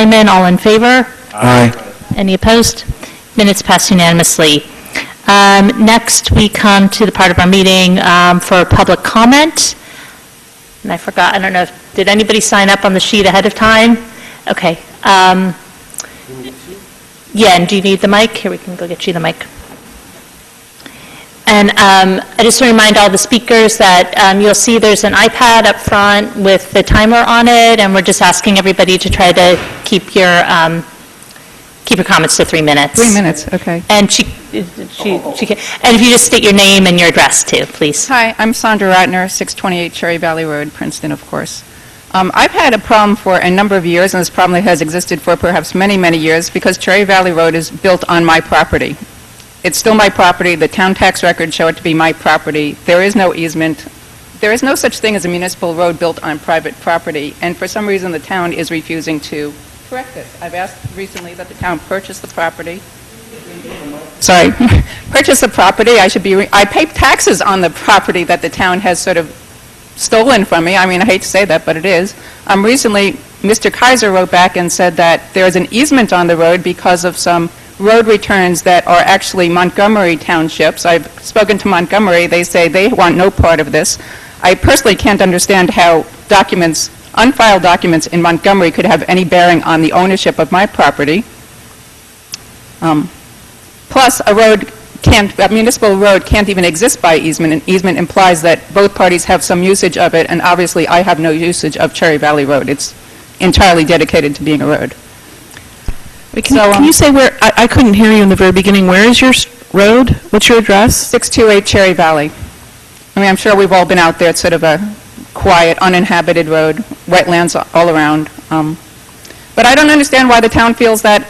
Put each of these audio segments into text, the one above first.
Hyman, all in favor? Aye. Any opposed? Minutes pass unanimously. Next, we come to the part of our meeting for public comment. And I forgot, I don't know, did anybody sign up on the sheet ahead of time? Okay. Yeah, and do you need the mic? Here, we can go get you the mic. And I just want to remind all the speakers that you'll see there's an iPad up front with the timer on it, and we're just asking everybody to try to keep your comments to 3 minutes. 3 minutes, okay. And she can, and if you just state your name and your address too, please. Hi, I'm Sandra Ratner, 628 Cherry Valley Road, Princeton, of course. I've had a problem for a number of years, and this problem has existed for perhaps many, many years, because Cherry Valley Road is built on my property. It's still my property. The town tax records show it to be my property. There is no easement. There is no such thing as a municipal road built on private property, and for some reason the town is refusing to correct this. I've asked recently that the town purchase the property. Sorry, purchase the property. I pay taxes on the property that the town has sort of stolen from me. I mean, I hate to say that, but it is. Recently, Mr. Kaiser wrote back and said that there is an easement on the road because of some road returns that are actually Montgomery townships. I've spoken to Montgomery. They say they want no part of this. I personally can't understand how unfiled documents in Montgomery could have any bearing on the ownership of my property. Plus, a municipal road can't even exist by easement. An easement implies that both parties have some usage of it, and obviously I have no usage of Cherry Valley Road. It's entirely dedicated to being a road. Can you say where, I couldn't hear you in the very beginning, where is your road? What's your address? 628 Cherry Valley. I mean, I'm sure we've all been out there. It's sort of a quiet, uninhabited road, wetlands all around. But I don't understand why the town feels that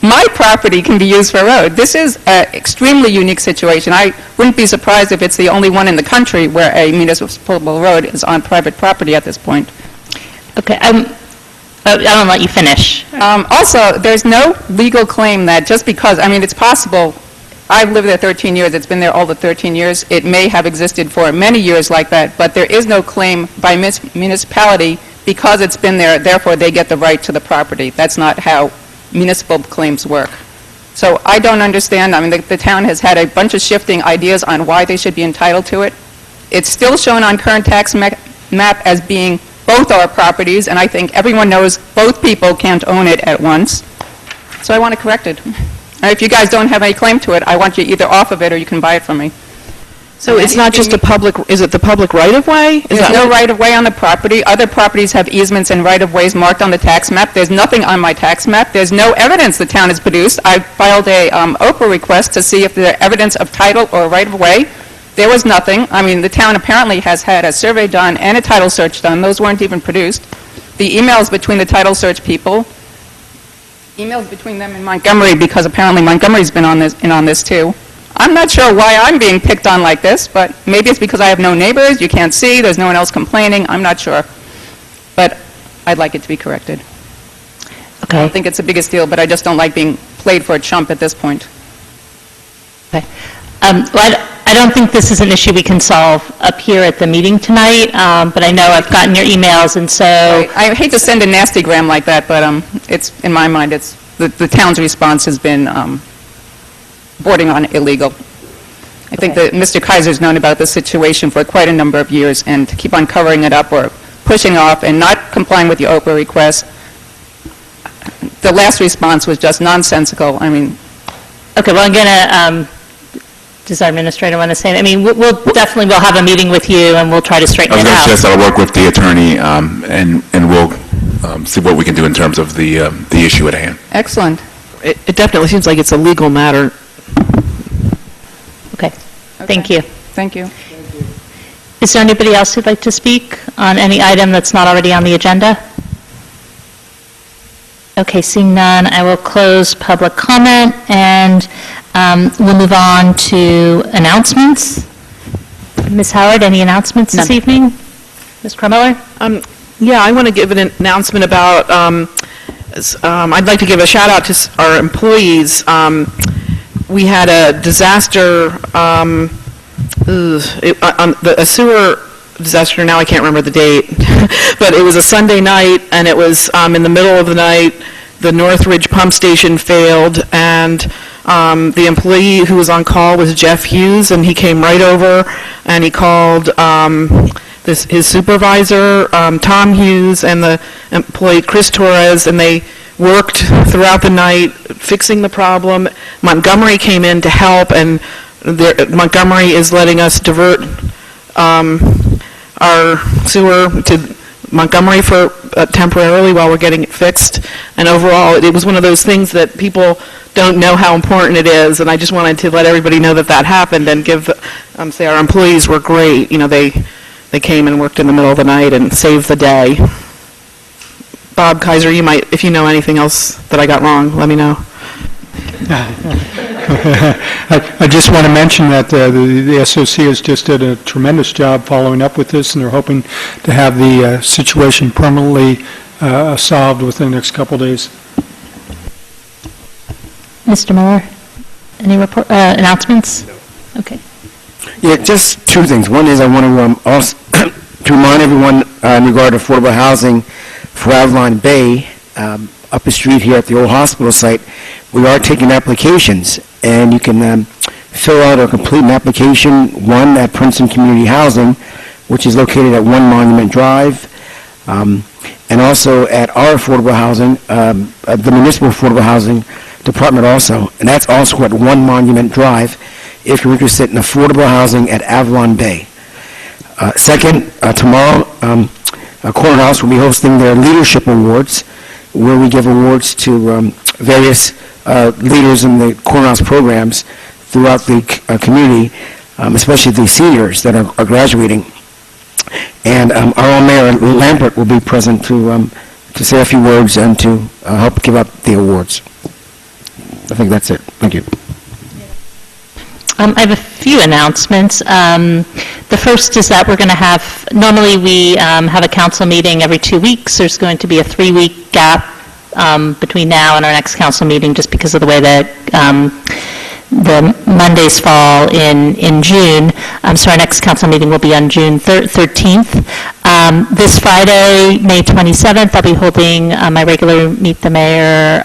my property can be used for a road. This is an extremely unique situation. I wouldn't be surprised if it's the only one in the country where a municipal road is on private property at this point. Okay, I don't let you finish. Also, there's no legal claim that just because, I mean, it's possible, I've lived there 13 years, it's been there all the 13 years, it may have existed for many years like that, but there is no claim by municipality because it's been there, therefore they get the right to the property. That's not how municipal claims work. So I don't understand. I mean, the town has had a bunch of shifting ideas on why they should be entitled to it. It's still shown on current tax map as being both our properties, and I think everyone knows both people can't own it at once. So I want to correct it. And if you guys don't have any claim to it, I want you either off of it or you can buy it from me. So it's not just is it the public right-of-way? There's no right-of-way on the property. Other properties have easements and right-of-ways marked on the tax map. There's nothing on my tax map. There's no evidence the town has produced. I filed a OPRA request to see if there's evidence of title or right-of-way. There was nothing. I mean, the town apparently has had a survey done and a title search done. Those weren't even produced. The emails between the title search people, emails between them and Montgomery, because apparently Montgomery's been on this too. I'm not sure why I'm being picked on like this, but maybe it's because I have no neighbors, you can't see, there's no one else complaining, I'm not sure. But I'd like it to be corrected. Okay. I don't think it's the biggest deal, but I just don't like being played for a chump at this point. Okay. Well, I don't think this is an issue we can solve up here at the meeting tonight, but I know I've gotten your emails, and so... I hate to send a nasty gram like that, but it's, in my mind, it's the town's response has been bordering on illegal. I think that Mr. Kaiser's known about this situation for quite a number of years, and to keep on covering it up or pushing off and not complying with the OPRA request, the last response was just nonsensical. I mean... Okay, well, I'm going to... does our administrator want to say? I mean, we'll have a meeting with you, and we'll try to straighten it out. I was going to suggest I'll work with the attorney, and we'll see what we can do in terms of the issue at hand. Excellent. It definitely seems like it's a legal matter. Okay. Thank you. Thank you. Is there anybody else who'd like to speak on any item that's not already on the agenda? Okay, seeing none, I will close public comment, and we'll move on to announcements. Ms. Howard, any announcements this evening? Ms. Krummeller? Yeah, I want to give an announcement about, I'd like to give a shout out to our employees. We had a disaster, a sewer disaster, now I can't remember the date, but it was a Sunday night, and it was in the middle of the night, the Northridge pump station failed, and the employee who was on call was Jeff Hughes, and he came right over, and he called his supervisor, Tom Hughes, and the employee, Chris Torres, and they worked throughout the night fixing the problem. Montgomery came in to help, and Montgomery is letting us divert our sewer to Montgomery for temporarily while we're getting it fixed. And overall, it was one of those things that people don't know how important it is, and I just wanted to let everybody know that that happened and give, say our employees were great. You know, they came and worked in the middle of the night and saved the day. Bob Kaiser, you might, if you know anything else that I got wrong, let me know. I just want to mention that the SOC has just did a tremendous job following up with this, and they're hoping to have the situation permanently solved within the next couple days. Mr. Miller, any announcements? Okay. Yeah, just two things. One is I want to also to remind everyone in regard to affordable housing for Avalon Bay, up the street here at the old hospital site. We are taking applications, and you can fill out or complete an application, one at Princeton Community Housing, which is located at 1 Monument Drive, and also at our affordable housing, the municipal affordable housing department also, and that's also at 1 Monument Drive, if you're interested in affordable housing at Avalon Bay. Second, tomorrow, Cornhouse will be hosting their Leadership Awards, where we give awards to various leaders in the Cornhouse programs throughout the community, especially the seniors that are graduating. And our own Mayor Lambert will be present to say a few words and to help give out the awards. I think that's it. Thank you. I have a few announcements. The first is that we're going to have, normally we have a council meeting every 2 weeks. There's going to be a 3-week gap between now and our next council meeting just because of the way that the Mondays fall in June. So our next council meeting will be on June 13th. This Friday, May 27th, I'll be holding my regular Meet the Mayor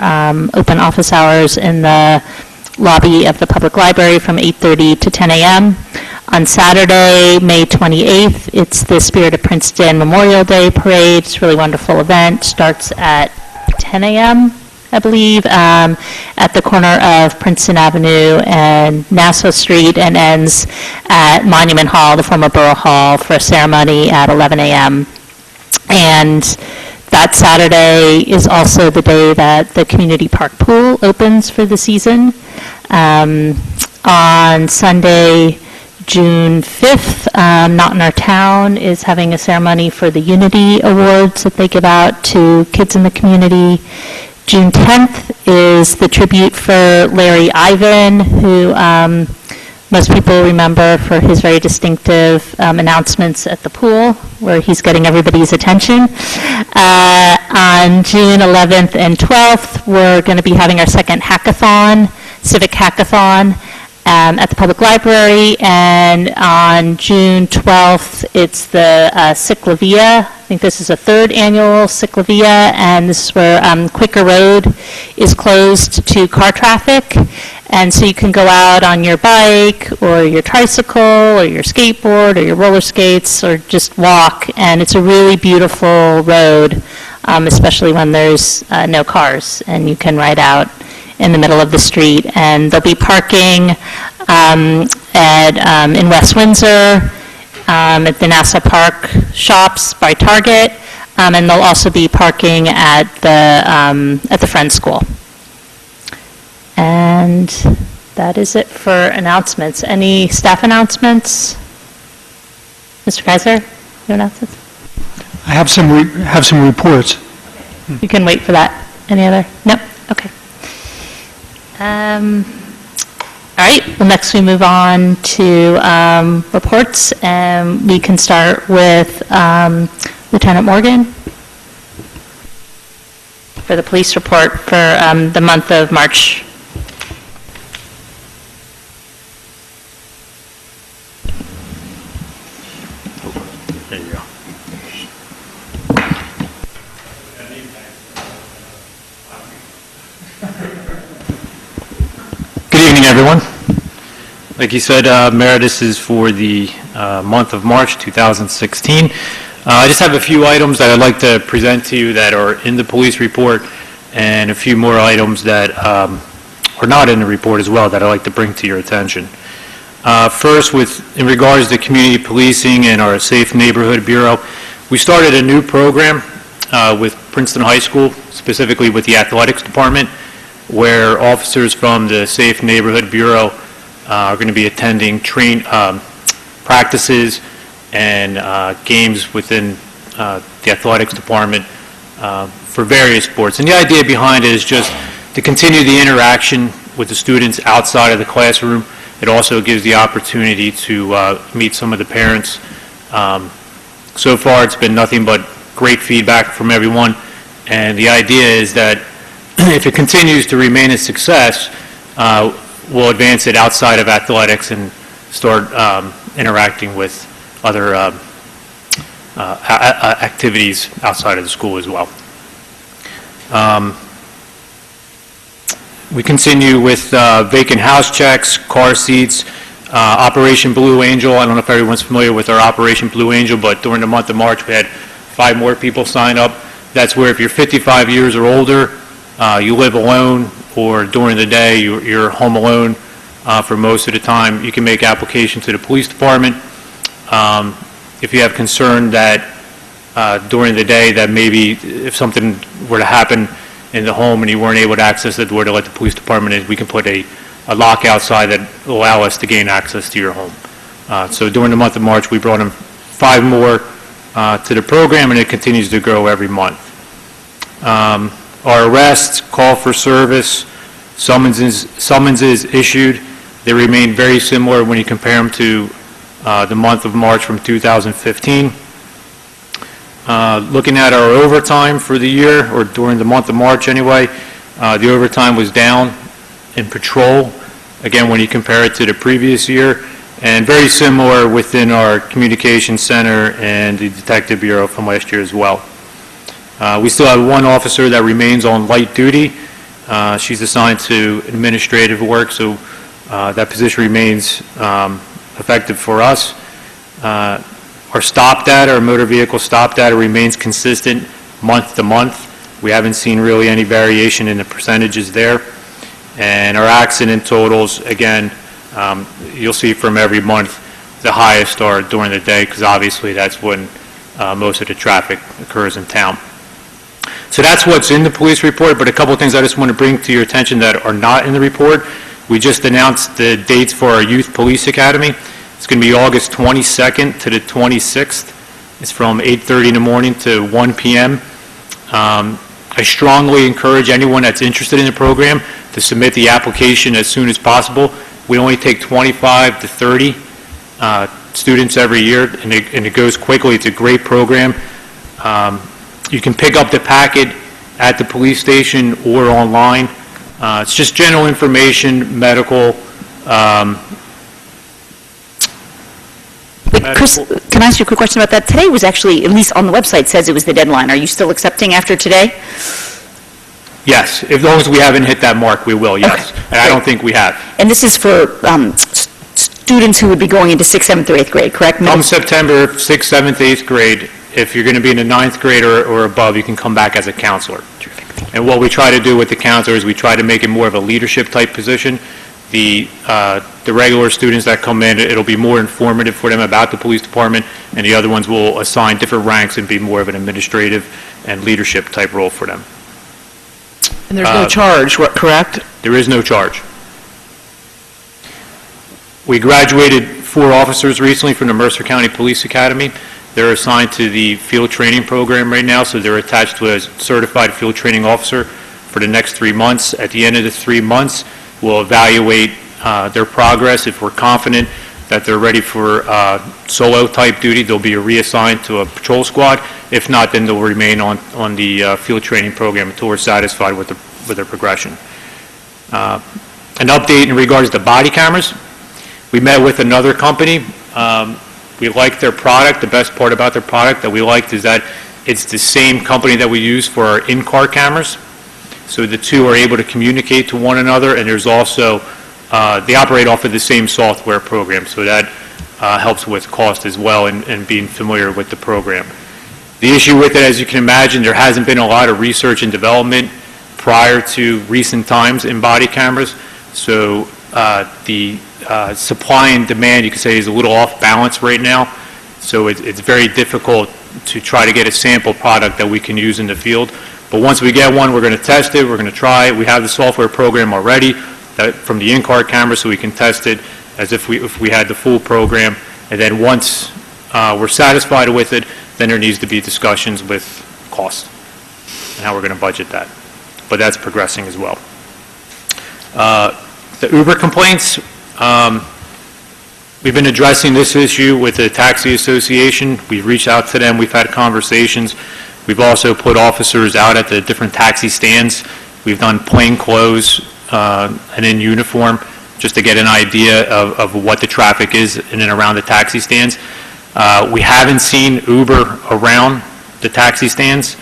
open office hours in the lobby of the public library from 8:30 to 10 a.m. On Saturday, May 28th, it's the Spirit of Princeton Memorial Day Parade. It's a really wonderful event. Starts at 10 a.m., I believe, at the corner of Princeton Avenue and Nassau Street, and ends at Monument Hall, the former Borough Hall, for a ceremony at 11 a.m. And that Saturday is also the day that the community park pool opens for the season. On Sunday, June 5th, Not in Our Town is having a ceremony for the Unity Awards that they give out to kids in the community. June 10th is the tribute for Larry Ivan, who most people remember for his very distinctive announcements at the pool, where he's getting everybody's attention. On June 11th and 12th, we're going to be having our second hackathon, Civic Hackathon, at the public library. And on June 12th, it's the Ciclavia. I think this is a third annual Ciclavia, and this is where Quaker Road is closed to car traffic. And so you can go out on your bike or your tricycle or your skateboard or your roller skates or just walk. And it's a really beautiful road, especially when there's no cars and you can ride out in the middle of the street. And there'll be parking in West Windsor, at the Nassau Park shops by Target, and there'll also be parking at the Friends School. And that is it for announcements. Any staff announcements? Mr. Kaiser, your announcements? I have some reports. You can wait for that. Any other? No? Okay. All right, well, next we move on to reports, and we can start with Lieutenant Morgan for the police report for the month of March. There you go. Good evening, everyone. Like you said, Mayor, this is for the month of March 2016. I just have a few items that I'd like to present to you that are in the police report, and a few more items that are not in the report as well that I'd like to bring to your attention. First, in regards to community policing and our Safe Neighborhood Bureau, we started a new program with Princeton High School, specifically with the athletics department, where officers from the Safe Neighborhood Bureau are going to be attending practices and games within the athletics department for various sports. And the idea behind it is just to continue the interaction with the students outside of the classroom. It also gives the opportunity to meet some of the parents. So far, it's been nothing but great feedback from everyone. And the idea is that if it continues to remain a success, we'll advance it outside of athletics and start interacting with other activities outside of the school as well. We continue with vacant house checks, car seats, Operation Blue Angel. I don't know if everyone's familiar with our Operation Blue Angel, but during the month of March, we had 5 more people sign up. That's where if you're 55 years or older, you live alone, or during the day you're home alone for most of the time, you can make application to the police department. If you have concern that during the day that maybe if something were to happen in the home and you weren't able to access the door to let the police department in, we can put a lock outside that will allow us to gain access to your home. So during the month of March, we brought in 5 more to the program, and it continues to grow every month. Our arrests, call for service, summonses issued, they remain very similar when you compare them to the month of March from 2015. Looking at our overtime for the year, or during the month of March anyway, the overtime was down in patrol, again, when you compare it to the previous year, and very similar within our communications center and the detective bureau from last year as well. We still have 1 officer that remains on light duty. She's assigned to administrative work, so that position remains effective for us. Our stop data, our motor vehicle stop data remains consistent month to month. We haven't seen really any variation in the percentages there. And our accident totals, again, you'll see from every month, the highest are during the day, because obviously that's when most of the traffic occurs in town. So that's what's in the police report, but a couple of things I just want to bring to your attention that are not in the report. We just announced the dates for our Youth Police Academy. It's going to be August 22nd to the 26th. It's from 8:30 in the morning to 1 p.m. I strongly encourage anyone that's interested in the program to submit the application as soon as possible. We only take 25 to 30 students every year, and it goes quickly. It's a great program. You can pick up the packet at the police station or online. It's just general information, medical. Wait, Chris, can I ask you a quick question about that? Today was actually, at least on the website, says it was the deadline. Are you still accepting after today? Yes, as long as we haven't hit that mark, we will, yes. Okay, And I don't think we have. And this is for students who would be going into 6th, 7th, or 8th grade, correct? Come September, 6th, 7th, 8th grade, if you're going to be in the 9th grade or above, you can come back as a counselor. And what we try to do with the counselor is we try to make it more of a leadership type position. The regular students that come in, it'll be more informative for them about the police department, and the other ones will assign different ranks and be more of an administrative and leadership type role for them. And there's no charge, correct? There is no charge. We graduated 4 officers recently from the Mercer County Police Academy. They're assigned to the field training program right now, so they're attached to a certified field training officer for the next 3 months. At the end of the 3 months, we'll evaluate their progress. If we're confident that they're ready for solo type duty, they'll be reassigned to a patrol squad. If not, then they'll remain on the field training program until we're satisfied with their progression. An update in regards to body cameras. We met with another company. We liked their product. The best part about their product that we liked is that it's the same company that we use for our in-car cameras. So the two are able to communicate to one another, and there's also they operate off of the same software program, so that helps with cost as well and being familiar with the program. The issue with it, as you can imagine, there hasn't been a lot of research and development prior to recent times in body cameras, so the supply and demand, you could say, is a little off balance right now, so it's very difficult to try to get a sample product that we can use in the field. But once we get one, we're going to test it, we're going to try it. We have the software program already from the in-car camera, so we can test it as if we had the full program. And then once we're satisfied with it, then there needs to be discussions with cost and how we're going to budget that. But that's progressing as well. The Uber complaints, we've been addressing this issue with the Taxi Association. We've reached out to them. We've had conversations. We've also put officers out at the different taxi stands. We've done plain clothes and in uniform just to get an idea of what the traffic is in and around the taxi stands. We haven't seen Uber around the taxi stands.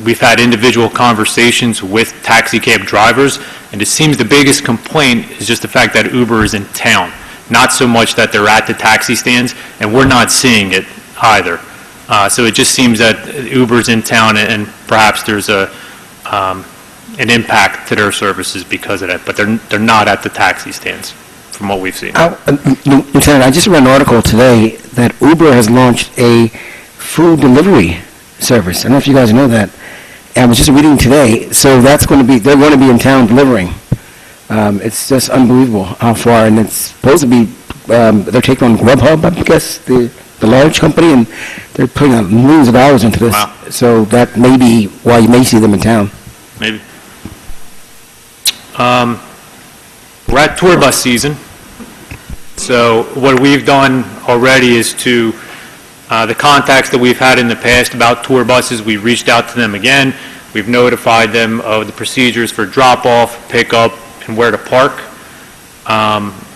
We've had individual conversations with taxi cab drivers, and it seems the biggest complaint is just the fact that Uber is in town, not so much that they're at the taxi stands, and we're not seeing it either. So it just seems that Uber's in town, and perhaps there's an impact to their services because of that, but they're not at the taxi stands, from what we've seen. Lieutenant, I just read an article today that Uber has launched a food delivery service. I don't know if you guys know that. I was just reading today, so they're going to be in town delivering. It's just unbelievable how far, and it's supposed to be, they're taking on Grubhub, I guess, the large company, and they're putting out millions of dollars into this. Wow. So that may be why you may see them in town. Maybe. We're at tour bus season, so what we've done already is to the contacts that we've had in the past about tour buses, we've reached out to them again. We've notified them of the procedures for drop-off, pickup, and where to park.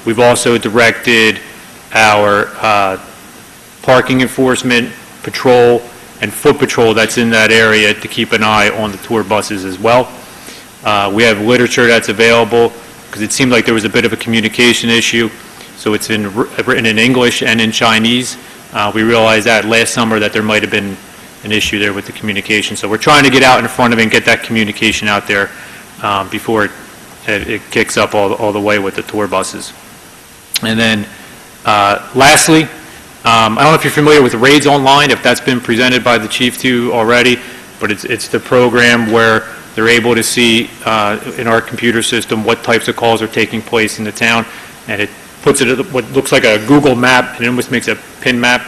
We've also directed our parking enforcement, patrol, and foot patrol that's in that area to keep an eye on the tour buses as well. We have literature that's available because it seemed like there was a bit of a communication issue, so it's written in English and in Chinese. We realized that last summer that there might have been an issue there with the communication. So we're trying to get out in front of it and get that communication out there before it kicks up all the way with the tour buses. And then lastly, I don't know if you're familiar with Raids Online, if that's been presented by the chief to you already, but it's the program where they're able to see in our computer system what types of calls are taking place in the town, and it puts it at what looks like a Google map, and it almost makes a pin map.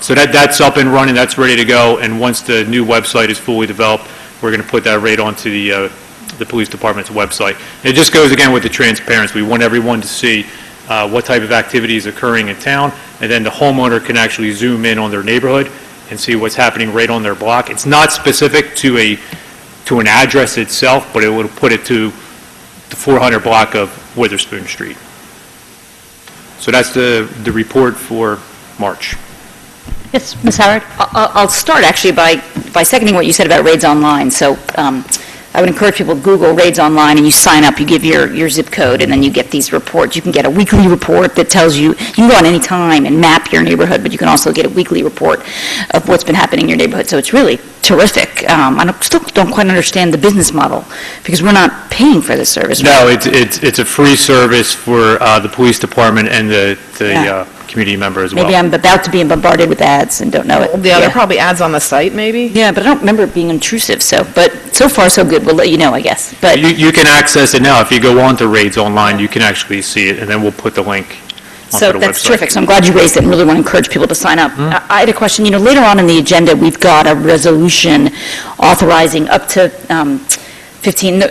So that's up and running, that's ready to go, and once the new website is fully developed, we're going to put that right onto the police department's website. And it just goes again with the transparency. We want everyone to see what type of activity is occurring in town, and then the homeowner can actually zoom in on their neighborhood and see what's happening right on their block. It's not specific to an address itself, but it will put it to the 400 block of Witherspoon Street. So that's the report for March. Yes, Ms. Howard? I'll start actually by seconding what you said about Raids Online. So I would encourage people to Google Raids Online, and you sign up, you give your zip code, and then you get these reports. You can get a weekly report that tells you can go on any time and map your neighborhood, but you can also get a weekly report of what's been happening in your neighborhood. So it's really terrific. I still don't quite understand the business model, because we're not paying for this service. No, it's a free service for the police department and the community member as well. Maybe I'm about to be bombarded with ads and don't know it. Yeah, there are probably ads on the site, maybe? Yeah, but I don't remember it being intrusive, but so far so good. We'll let you know, I guess. But You can access it now. If you go on to Raids Online, you can actually see it, and then we'll put the link onto so the that's website. terrific. So I'm glad you raised it and really want to encourage people to sign up. I had a question. Later on in the agenda, we've got a resolution authorizing up to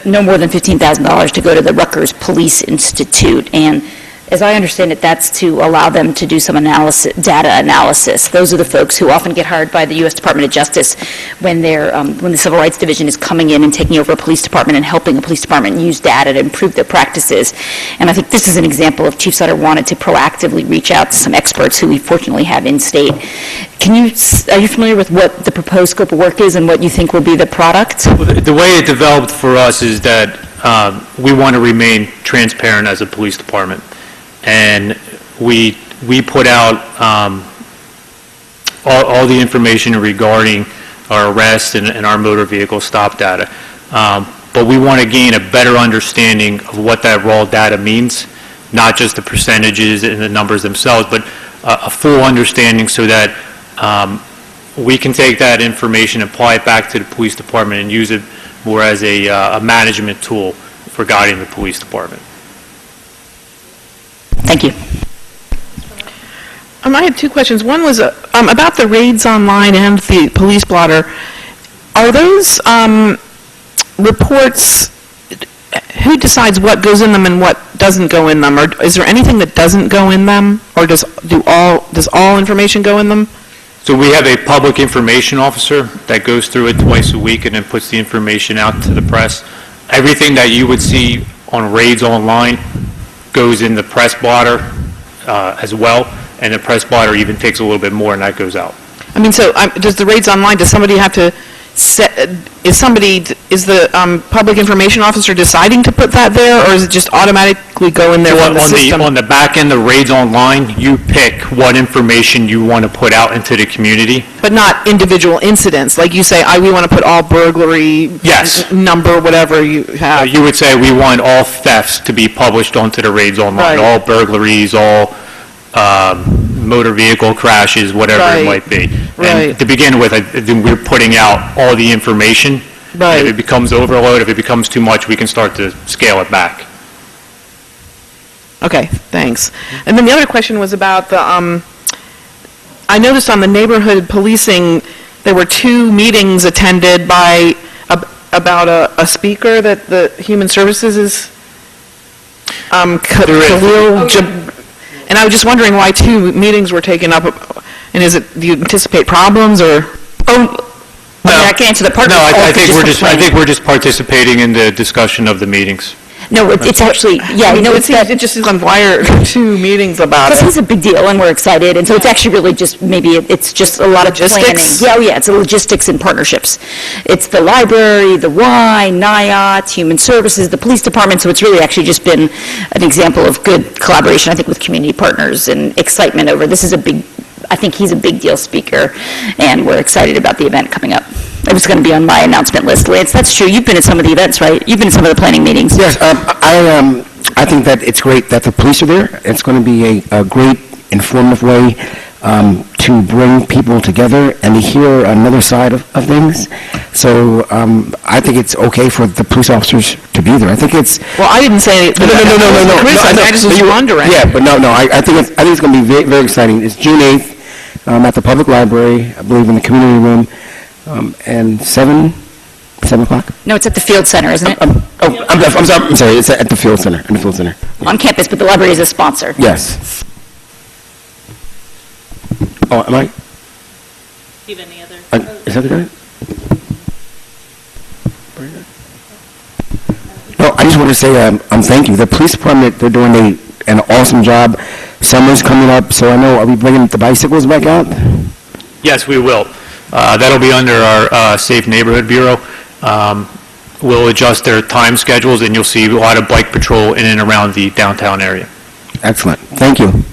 no more than $15,000 to go to the Rutgers Police Institute. And as I understand it, that's to allow them to do some data analysis. Those are the folks who often get hired by the U.S. Department of Justice when the Civil Rights Division is coming in and taking over a police department and helping a police department use data to improve their practices. And I think this is an example of Chief Sutter wanted to proactively reach out to some experts who we fortunately have in state. Are you familiar with what the proposed scope of work is and what you think will be the product? The way it developed for us is that we want to remain transparent as a police department. And we put out all the information regarding our arrest and our motor vehicle stop data. But we want to gain a better understanding of what that raw data means, not just the percentages and the numbers themselves, but a full understanding so that we can take that information, apply it back to the police department, and use it more as a management tool for guiding the police department. Thank you. I had two questions. One was about the raids online and the police blotter. Are those reports, who decides what goes in them and what doesn't go in them? Or is there anything that doesn't go in them? Or does all information go in them? So we have a public information officer that goes through it twice a week and then puts the information out to the press. Everything that you would see on raids online goes in the press blotter as well, and the press blotter even takes a little bit more, and that goes out. I mean, so does the raids online, does somebody have to is the public information officer deciding to put that there, or is it just automatically go in there on the system? On the back end, the raids online, you pick what information you want to put out into the community. But not individual incidents, like you say, we want to put all burglary, Yes. number, whatever you have. You would say we want all thefts to be published onto the raids online, Right. all burglaries, all motor vehicle crashes, whatever Right. it might be. Right. And to begin with, we're putting out all the information. Right. If it becomes overload, if it becomes too much, we can start to scale it back. Okay, thanks. And then the other question was about the, I noticed on the neighborhood policing, there were 2 meetings attended by, about a speaker that the Human Services is, Khalil and I was just wondering why 2 meetings were taken up, and do you anticipate problems, or? I can answer the part. No, I think we're just participating in the discussion of the meetings. No, it's actually, yeah, you know, it's that. It just is on wire, 2 meetings about This it. is a big deal, and we're excited, and so it's actually really just, maybe it's just a lot of planning. Logistics? Yeah, it's logistics and partnerships. It's the library, the Y, NIOT, Human Services, the police department, so it's really actually just been an example of good collaboration, I think, with community partners and excitement over, this is I think he's a big deal speaker, and we're excited about the event coming up. It was going to be on my announcement list. Lance, that's true, you've been at some of the events, right? You've been at some of the planning meetings. Yes, I think that it's great that the police are there. It's going to be a great informative way to bring people together and to hear another side of things. So I think it's okay for the police officers to be there. I think it's... Well, I didn't say... No. I just was wondering. Yeah, but no, I think it's going to be very, very exciting. It's June 8th at the public library, I believe in the community room, and 7 o'clock? No, it's at the Field Center, isn't it? I'm sorry, it's at the Field Center, On campus, but the library is a sponsor. Yes. Oh, am I? Do you have any other? Is that the guy? No, I just want to say thank you. The police department, they're doing an awesome job. Summer's coming up, so I know, are we bringing the bicycles back out? Yes, we will. That'll be under our Safe Neighborhood Bureau. We'll adjust their time schedules, and you'll see a lot of bike patrol in and around the downtown area. Excellent. Thank you.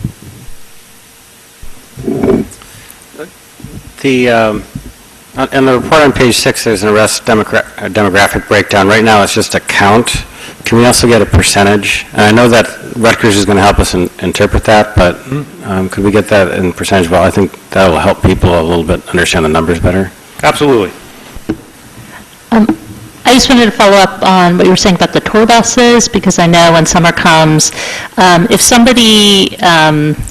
In the report on page 6, there's an arrest demographic breakdown. Right now, it's just a count. Can we also get a percentage? And I know that Rutgers is going to help us interpret that, but could we get that in percentage? Well, I think that will help people a little bit understand the numbers better. Absolutely. I just wanted to follow up on what you were saying about the tour buses, because I know when summer comes, if somebody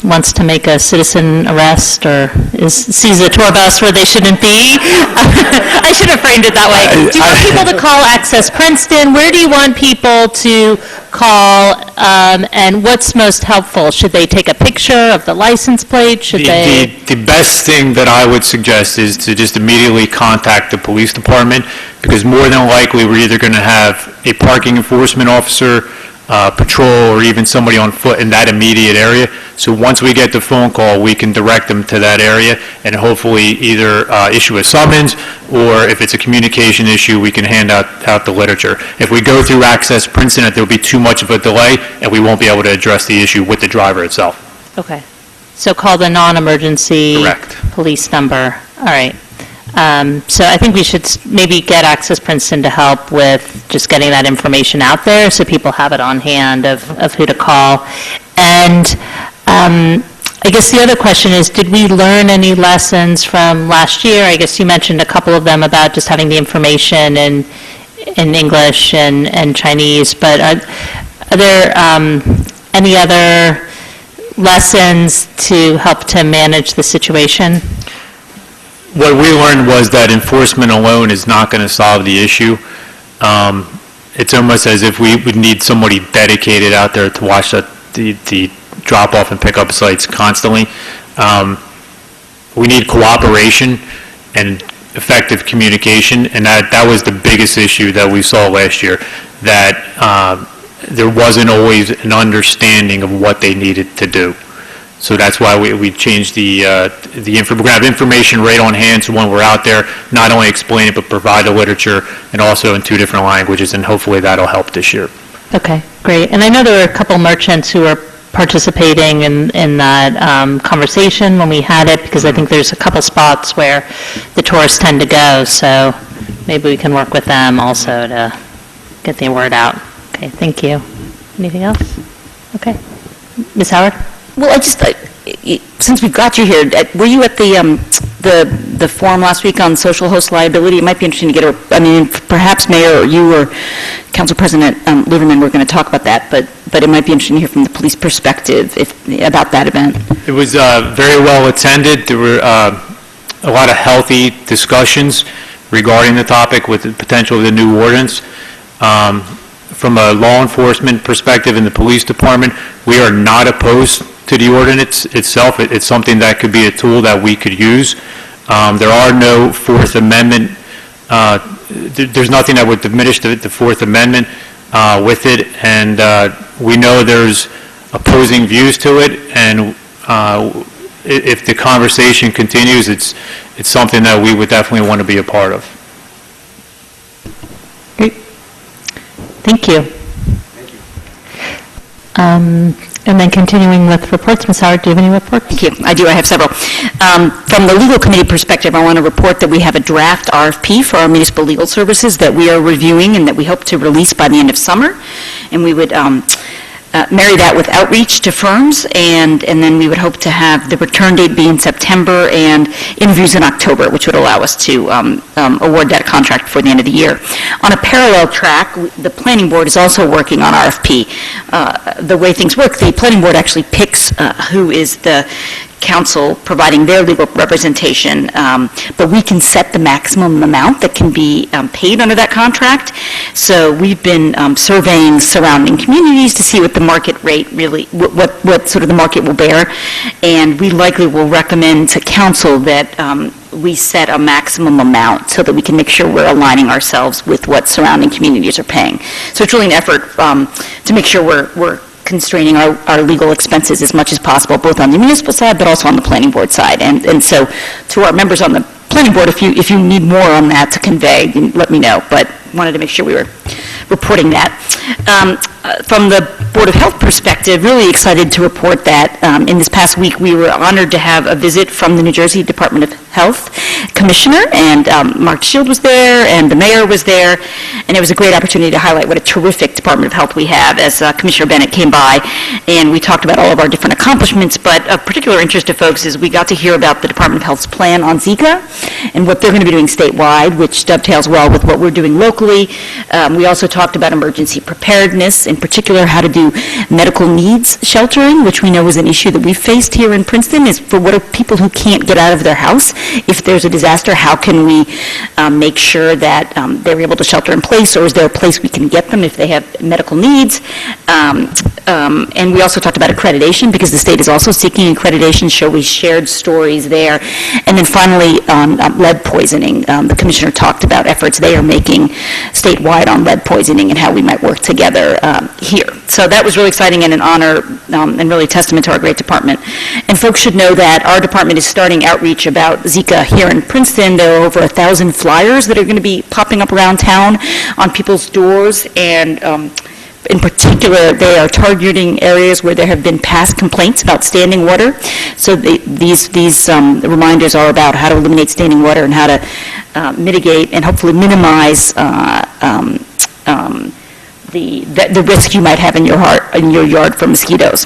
wants to make a citizen arrest or sees a tour bus where they shouldn't be, I should have framed it that way. Do you want people to call Access Princeton? Where do you want people to call, and what's most helpful? Should they take a picture of the license plate? Should they? The best thing that I would suggest is to just immediately contact the police department, because more than likely, we're either going to have a parking enforcement officer patrol or even somebody on foot in that immediate area. So once we get the phone call, we can direct them to that area and hopefully either issue a summons, or if it's a communication issue, we can hand out the literature. If we go through Access Princeton, there'll be too much of a delay, and we won't be able to address the issue with the driver itself. Okay. So call the non-emergency Correct. police number. All right. So I think we should maybe get Access Princeton to help with just getting that information out there so people have it on hand of who to call. And I guess the other question is, did we learn any lessons from last year? I guess you mentioned a couple of them about just having the information in English and Chinese, but are there any other lessons to help to manage the situation? What we learned was that enforcement alone is not going to solve the issue. It's almost as if we would need somebody dedicated out there to watch the drop-off and pick-up sites constantly. We need cooperation and effective communication, and that was the biggest issue that we saw last year, that there wasn't always an understanding of what they needed to do. So that's why we changed we're going to have information right on hand, so when we're out there, not only explain it, but provide the literature, and also in 2 different languages, and hopefully that'll help this year. Okay, great. And I know there were a couple merchants who were participating in that conversation when we had it, because I think there's a couple spots where the tourists tend to go, so maybe we can work with them also to get the word out. Okay, thank you. Anything else? Okay. Ms. Howard? Well, I just, since we've got you here, were you at the forum last week on social host liability? It might be interesting to get perhaps Mayor or you or Council President Lieberman were going to talk about that, but it might be interesting to hear from the police perspective about that event. It was very well attended. There were a lot of healthy discussions regarding the topic with the potential of the new ordinance. From a law enforcement perspective in the police department, we are not opposed to the ordinance itself. It's something that could be a tool that we could use. There are no Fourth Amendment, there's nothing that would diminish the Fourth Amendment with it, and we know there's opposing views to it, and if the conversation continues, it's something that we would definitely want to be a part of. Great. Thank you. And then continuing with reports, Ms. Howard, do you have any reports? Thank you. I do. I have several. From the legal committee perspective, I want to report that we have a draft RFP for our municipal legal services that we are reviewing and that we hope to release by the end of summer. And we would marry that with outreach to firms, and then we would hope to have the return date be in September and interviews in October, which would allow us to award that contract before the end of the year. On a parallel track, the planning board is also working on RFP. The way things work, the planning board actually picks who is the counsel providing their legal representation, but we can set the maximum amount that can be paid under that contract. So we've been surveying surrounding communities to see what the market rate really, what sort of the market will bear, and we likely will recommend to council that we set a maximum amount so that we can make sure we're aligning ourselves with what surrounding communities are paying. So it's really an effort to make sure we're constraining our legal expenses as much as possible, both on the municipal side, but also on the planning board side. And so to our members on the planning board, if you need more on that to convey, let me know. But wanted to make sure we were reporting that. From the Board of Health perspective, really excited to report that in this past week we were honored to have a visit from the New Jersey Department of Health Commissioner, and Mark Shield was there, and the mayor was there, and it was a great opportunity to highlight what a terrific Department of Health we have, as Commissioner Bennett came by, and we talked about all of our different accomplishments, but of particular interest to folks is we got to hear about the Department of Health's plan on Zika and what they're going to be doing statewide, which dovetails well with what we're doing locally. We also talked about emergency preparedness, in particular how to do medical needs sheltering, which we know is an issue that we've faced here in Princeton, is for what are people who can't get out of their house. If there's a disaster, how can we make sure that they're able to shelter in place, or is there a place we can get them if they have medical needs? And we also talked about accreditation, because the state is also seeking accreditation, so we shared stories there. And then finally, on lead poisoning, the commissioner talked about efforts they are making statewide on lead poisoning and how we might work together here. So that was really exciting and an honor and really a testament to our great department. And folks should know that our department is starting outreach about Zika here in Princeton. There are over 1,000 flyers that are going to be popping up around town on people's doors, and in particular, they are targeting areas where there have been past complaints about standing water. So these reminders are about how to eliminate standing water and how to mitigate and hopefully minimize the risk you might have in your yard from mosquitoes.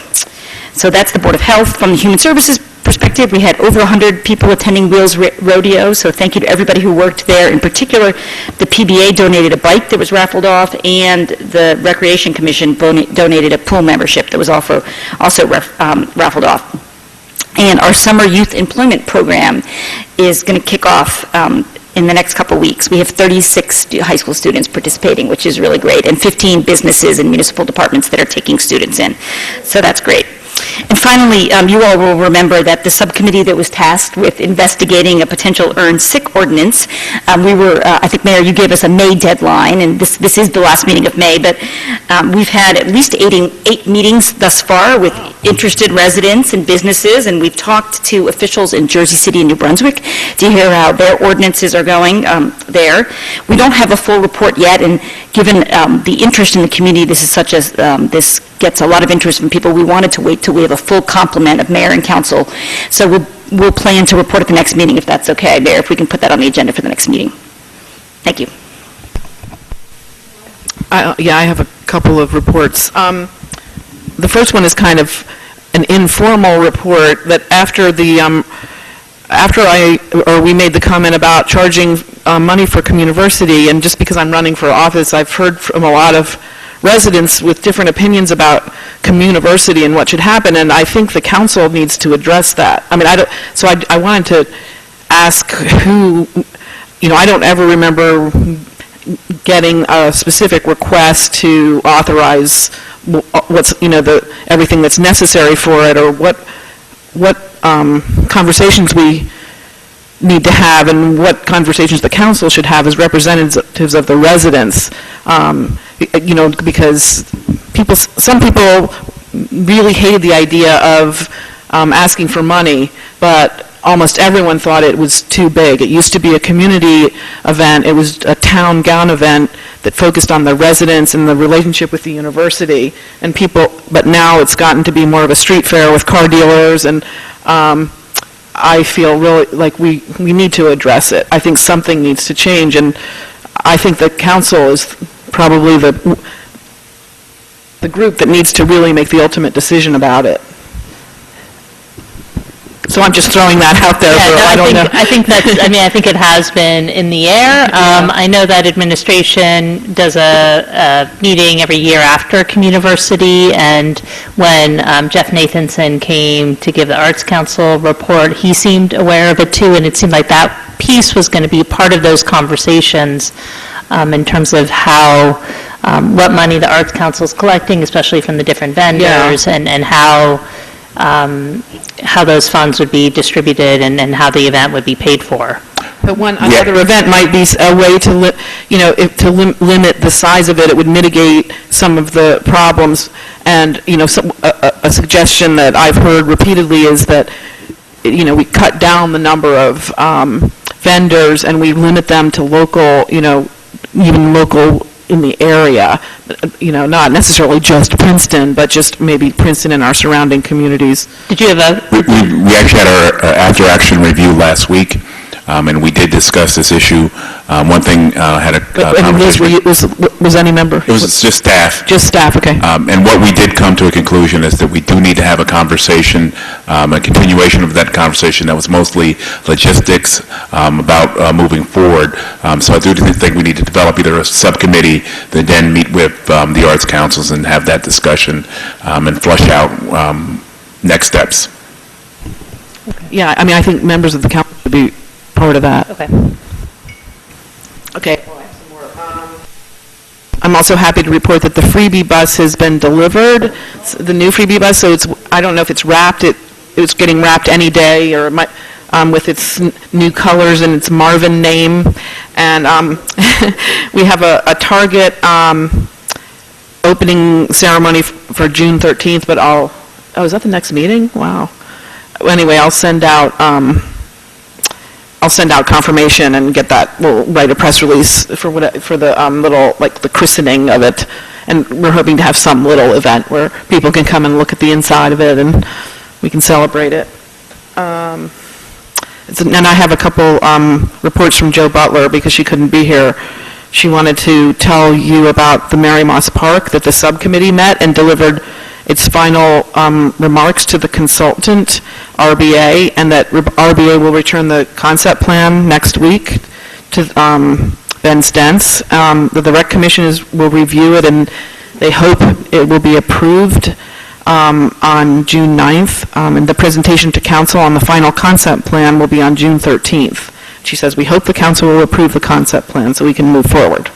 So that's the Board of Health. From the Human Services perspective, we had over 100 people attending Wheels Rodeo, so thank you to everybody who worked there. In particular, the PBA donated a bike that was raffled off, and the Recreation Commission donated a pool membership that was also raffled off. And our Summer Youth Employment Program is going to kick off in the next couple weeks. We have 36 high school students participating, which is really great, and 15 businesses and municipal departments that are taking students in. So that's great. And finally, you all will remember that the subcommittee that was tasked with investigating a potential earned sick ordinance, I think, Mayor, you gave us a May deadline, and this is the last meeting of May, but we've had at least eight meetings thus far with interested residents and businesses, and we've talked to officials in Jersey City and New Brunswick to hear how their ordinances are going there. We don't have a full report yet, and given the interest in the community, this gets a lot of interest from people. We wanted to wait till we have a full complement of mayor and council. So we'll plan to report at the next meeting, if that's okay, Mayor, if we can put that on the agenda for the next meeting. Thank you. I have a couple of reports. The first one is kind of an informal report that after we made the comment about charging money for Communiversity, and just because I'm running for office, I've heard from a lot of residents with different opinions about Communiversity and what should happen, and I think the council needs to address that. I mean, I wanted to ask who, I don't ever remember getting a specific request to authorize what's, everything that's necessary for it, or what conversations we need to have, and what conversations the council should have as representatives of the residents. Because some people really hated the idea of asking for money, but almost everyone thought it was too big. It used to be a community event. It was a town gown event that focused on the residents and the relationship with the university, but now it's gotten to be more of a street fair with car dealers, and I feel really like we need to address it. I think something needs to change, and I think the council is probably the group that needs to really make the ultimate decision about it. So I'm just throwing that out there. I think it has been in the air. I know that administration does a meeting every year after Communiversity, and when Jeff Nathanson came to give the Arts Council report, he seemed aware of it too, and it seemed like that piece was going to be part of those conversations in terms of how, what money the Arts Council is collecting, especially from the different vendors, and how those funds would be distributed, and how the event would be paid for. But another event might be a way to limit the size of it. It would mitigate some of the problems. And a suggestion that I've heard repeatedly is that we cut down the number of vendors, and we limit them to local, even local in the area, not necessarily just Princeton, but just maybe Princeton and our surrounding communities. Did you have a... We actually had our after-action review last week, and we did discuss this issue. One thing had a conversation... Was any member? It was just staff. Just staff, okay. And what we did come to a conclusion is that we do need to have a conversation, a continuation of that conversation that was mostly logistics about moving forward. So I do think we need to develop either a subcommittee that then meet with the arts councils and have that discussion and flush out next steps. Yeah, I think members of the council should be part of that. Okay. I'm also happy to report that the freebie bus has been delivered, the new freebie bus, so I don't know if it's wrapped, it's getting wrapped any day, or with its new colors and its Marvin name. And we have a Target opening ceremony for June 13th, but oh, is that the next meeting? Wow. Anyway, I'll send out confirmation and get that, we'll write a press release for the little, like, the christening of it. And we're hoping to have some little event where people can come and look at the inside of it and we can celebrate it. And I have a couple reports from Joe Butler because she couldn't be here. She wanted to tell you about the Mary Moss Park, that the subcommittee met and delivered its final remarks to the consultant, RBA, and that RBA will return the concept plan next week to Ben Stentz. The Rec Commission will review it, and they hope it will be approved on June 9th, and the presentation to council on the final concept plan will be on June 13th. She says, we hope the council will approve the concept plan so we can move forward.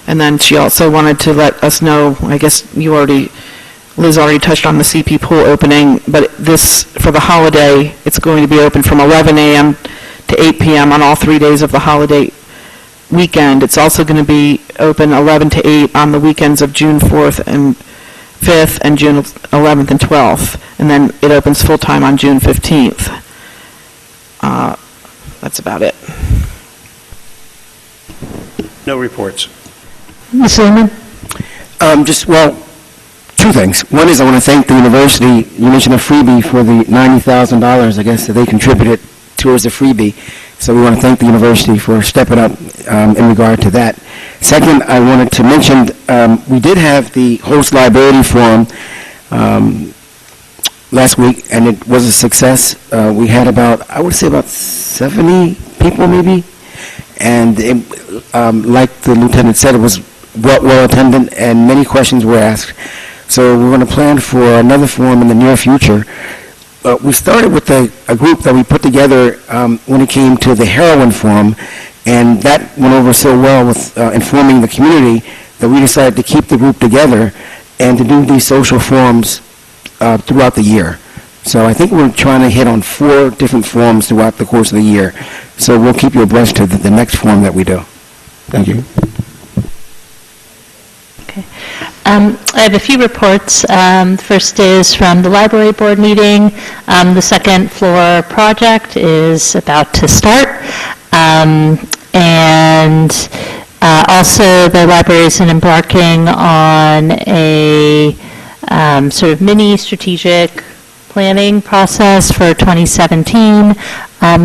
And then she also wanted to let us know, I guess Liz already touched on the CP pool opening, but this, for the holiday, it's going to be open from 11 a.m. to 8 p.m. on all 3 days of the holiday weekend. It's also going to be open 11 to 8 on the weekends of June 4th and 5th and June 11th and 12th, and then it opens full-time on June 15th. That's about it. No reports. Ms. Lehman? Two things. One is I want to thank the university. You mentioned a freebie for the $90,000, I guess, that they contributed towards the freebie. So we want to thank the university for stepping up in regard to that. Second, I wanted to mention we did have the host liability forum last week, and it was a success. We had about 70 people maybe, and it, like the lieutenant said, it was well attended, and many questions were asked. So we're going to plan for another forum in the near future. We started with a group that we put together when it came to the heroin forum, and that went over so well with informing the community that we decided to keep the group together and to do these social forums throughout the year. So I think we're trying to hit on 4 different forums throughout the course of the year. So we'll keep you abreast to the next forum that we do. Thank you. Okay. I have a few reports. First is from the library board meeting. The second floor project is about to start. And also the library is embarking on a sort of mini strategic planning process for 2017,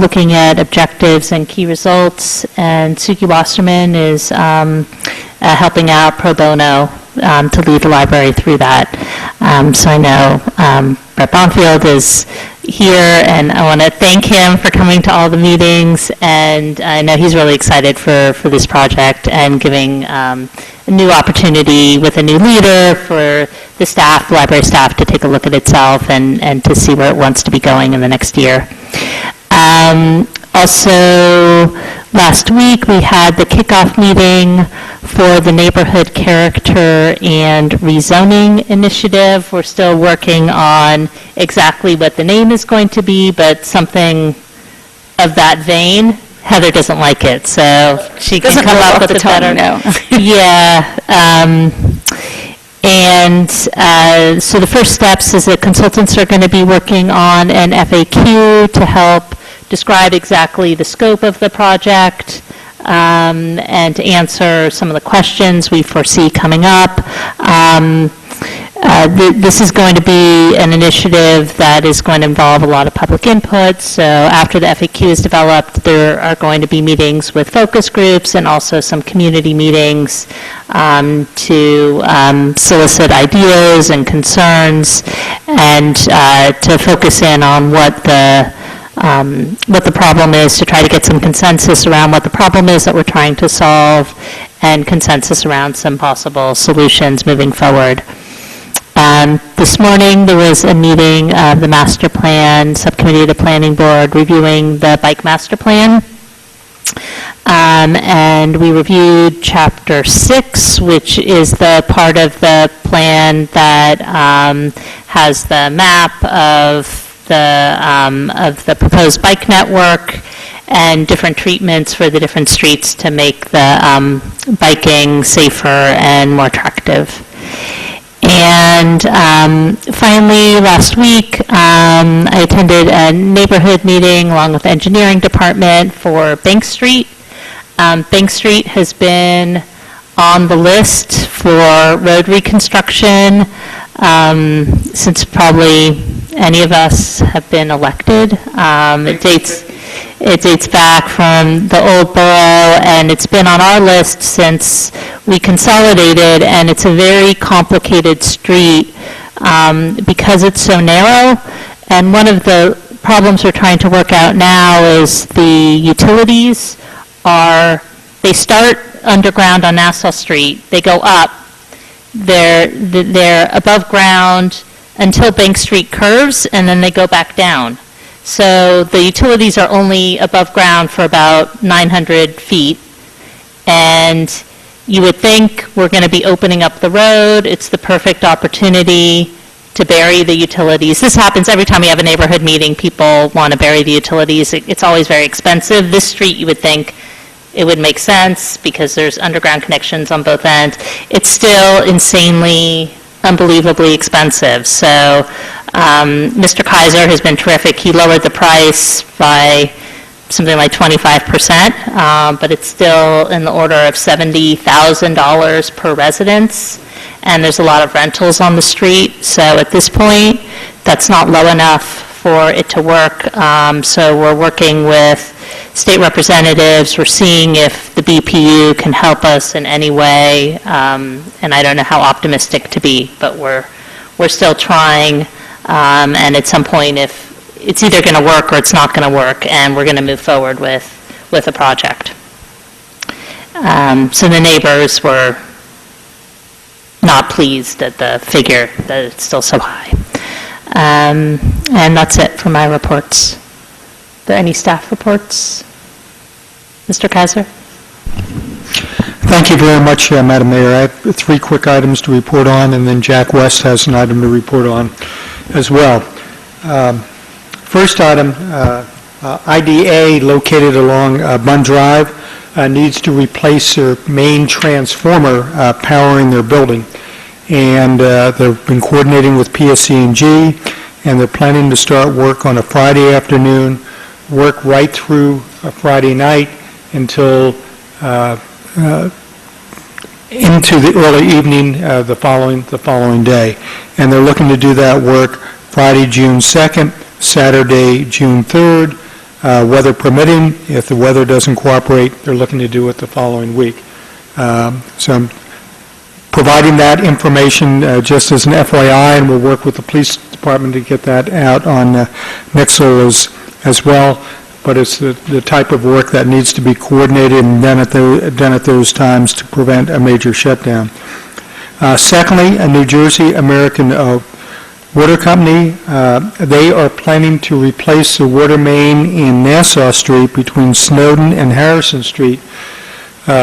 looking at objectives and key results. And Suki Wasserman is helping out pro bono to lead the library through that. So I know Brett Bonfield is here, and I want to thank him for coming to all the meetings, and I know he's really excited for this project and giving a new opportunity with a new leader for the staff, library staff, to take a look at itself and to see where it wants to be going in the next year. Also, last week we had the kickoff meeting for the neighborhood character and rezoning initiative. We're still working on exactly what the name is going to be, but something of that vein. Heather doesn't like it, so she can come up with a better. Yeah. And so the first steps is that consultants are going to be working on an FAQ to help describe exactly the scope of the project and to answer some of the questions we foresee coming up. This is going to be an initiative that is going to involve a lot of public input. So after the FAQ is developed, there are going to be meetings with focus groups and also some community meetings to solicit ideas and concerns and to focus in on what the problem is, to try to get some consensus around what the problem is that we're trying to solve and consensus around some possible solutions moving forward. This morning, there was a meeting of the master plan subcommittee of the planning board reviewing the bike master plan. And we reviewed chapter 6, which is the part of the plan that has the map of the proposed bike network and different treatments for the different streets to make the biking safer and more attractive. And finally, last week, I attended a neighborhood meeting along with the engineering department for Bank Street. Bank Street has been on the list for road reconstruction since probably any of us have been elected. It dates back from the old borough, and it's been on our list since we consolidated, and it's a very complicated street because it's so narrow. And one of the problems we're trying to work out now is the utilities they start underground on Nassau Street, they go up, they're above ground until Bank Street curves, and then they go back down. So the utilities are only above ground for about 900 feet, and you would think we're going to be opening up the road. It's the perfect opportunity to bury the utilities. This happens every time we have a neighborhood meeting. People want to bury the utilities. It's always very expensive. This street, you would think it would make sense because there's underground connections on both ends. It's still insanely, unbelievably expensive. So Mr. Kaiser has been terrific. He lowered the price by something like 25%, but it's still in the order of $70,000 per residence, and there's a lot of rentals on the street. So at this point, that's not low enough for it to work. So we're working with state representatives. We're seeing if the BPU can help us in any way, and I don't know how optimistic to be, but we're still trying. And at some point, if it's either going to work or it's not going to work, and we're going to move forward with a project. So the neighbors were not pleased at the figure that it's still so high. And that's it for my reports. Are there any staff reports? Mr. Kaiser? Thank you very much, Madam Mayor. I have 3 quick items to report on, and then Jack West has an item to report on as well. First item, IDA located along Bunn Drive needs to replace their main transformer powering their building. And they've been coordinating with PSC&G, and they're planning to start work on a Friday afternoon, work right through a Friday night until into the early evening the following day. And they're looking to do that work Friday, June 2nd, Saturday, June 3rd, weather permitting. If the weather doesn't cooperate, they're looking to do it the following week. So I'm providing that information just as an FYI, and we'll work with the police department to get that out on Mixel as well. But it's the type of work that needs to be coordinated and done at those times to prevent a major shutdown. Secondly, a New Jersey American Water Company, they are planning to replace the water main in Nassau Street between Snowden and Harrison Street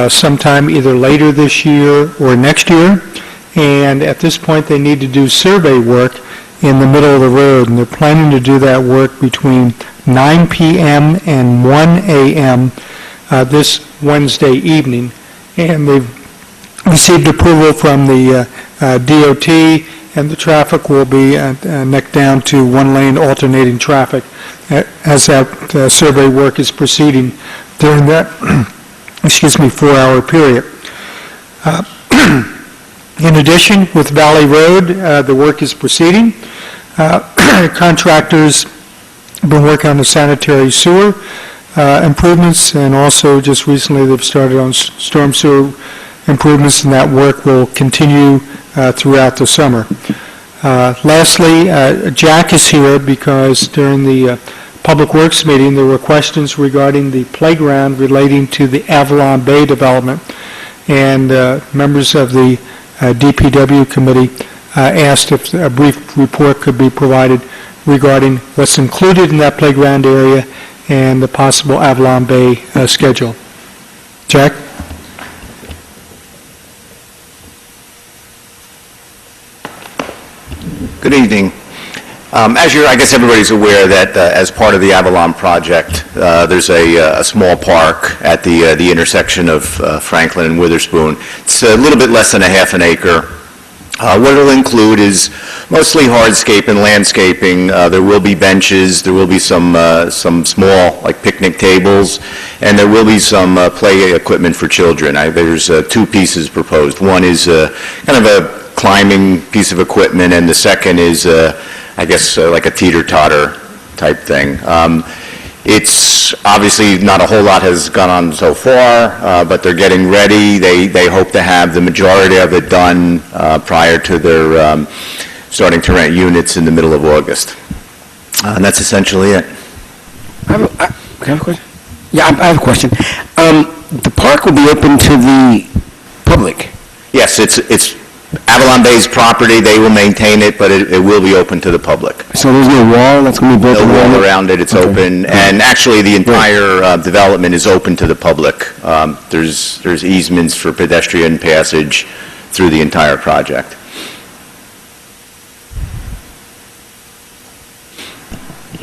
sometime either later this year or next year. And at this point, they need to do survey work in the middle of the road, and they're planning to do that work between 9 p.m. and 1 a.m. This Wednesday evening. And they've received approval from the DOT, and the traffic will be neck down to one-lane alternating traffic as that survey work is proceeding during that 4-hour period. In addition, with Valley Road, the work is proceeding. Contractors have been working on the sanitary sewer improvements, and also just recently they've started on storm sewer improvements, and that work will continue throughout the summer. Lastly, Jack is here because during the Public Works meeting there were questions regarding the playground relating to the Avalon Bay development, and members of the DPW committee asked if a brief report could be provided regarding what's included in that playground area and the possible Avalon Bay schedule. Jack? Good evening. I guess everybody's aware that as part of the Avalon project, there's a small park at the intersection of Franklin and Witherspoon. It's a little bit less than a half an acre. What it'll include is mostly hardscape and landscaping. There will be benches, there will be some small, like picnic tables, and there will be some play equipment for children. There's two pieces proposed. One is kind of a climbing piece of equipment, and the second is, I guess, like a teeter-totter type thing. It's obviously not a whole lot has gone on so far, but they're getting ready. They hope to have the majority of it done prior to their starting to rent units in the middle of August. And that's essentially it. Can I have a question? Yeah, I have a question. The park will be open to the public? Yes, it's Avalon Bay's property. They will maintain it, but it will be open to the public. So there's no wall that's going to be built No around wall it? around it, it's Okay. open, and actually, the entire development is open to the public. There's easements for pedestrian passage through the entire project.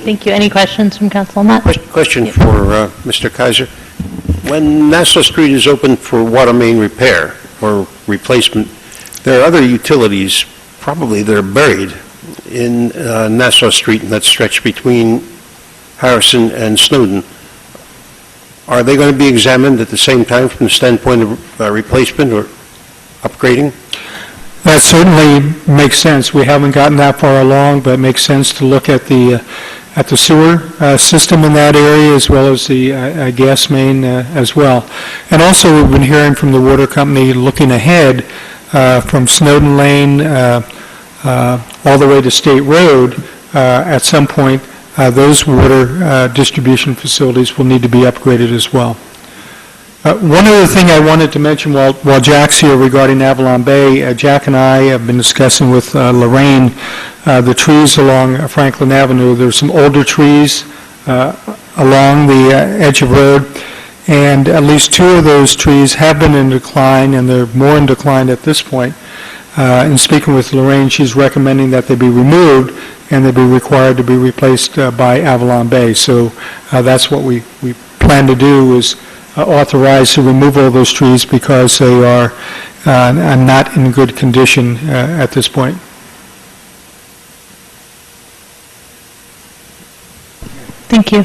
Thank you. Any questions from council on that? Question for Mr. Kaiser. When Nassau Street is open for water main repair or replacement, there are other utilities probably that are buried in Nassau Street and that stretch between Harrison and Snowden. Are they going to be examined at the same time from the standpoint of replacement or upgrading? That certainly makes sense. We haven't gotten that far along, but it makes sense to look at the sewer system in that area as well as the gas main as well. And also, we've been hearing from the water company looking ahead from Snowden Lane all the way to State Road. At some point, those water distribution facilities will need to be upgraded as well. One other thing I wanted to mention while Jack's here regarding Avalon Bay, Jack and I have been discussing with Lorraine the trees along Franklin Avenue. There's some older trees along the edge of road, and at least two of those trees have been in decline, and they're more in decline at this point. In speaking with Lorraine, she's recommending that they be removed and they be required to be replaced by Avalon Bay. So that's what we plan to do, is authorize the removal of those trees because they are not in good condition at this point. Thank you.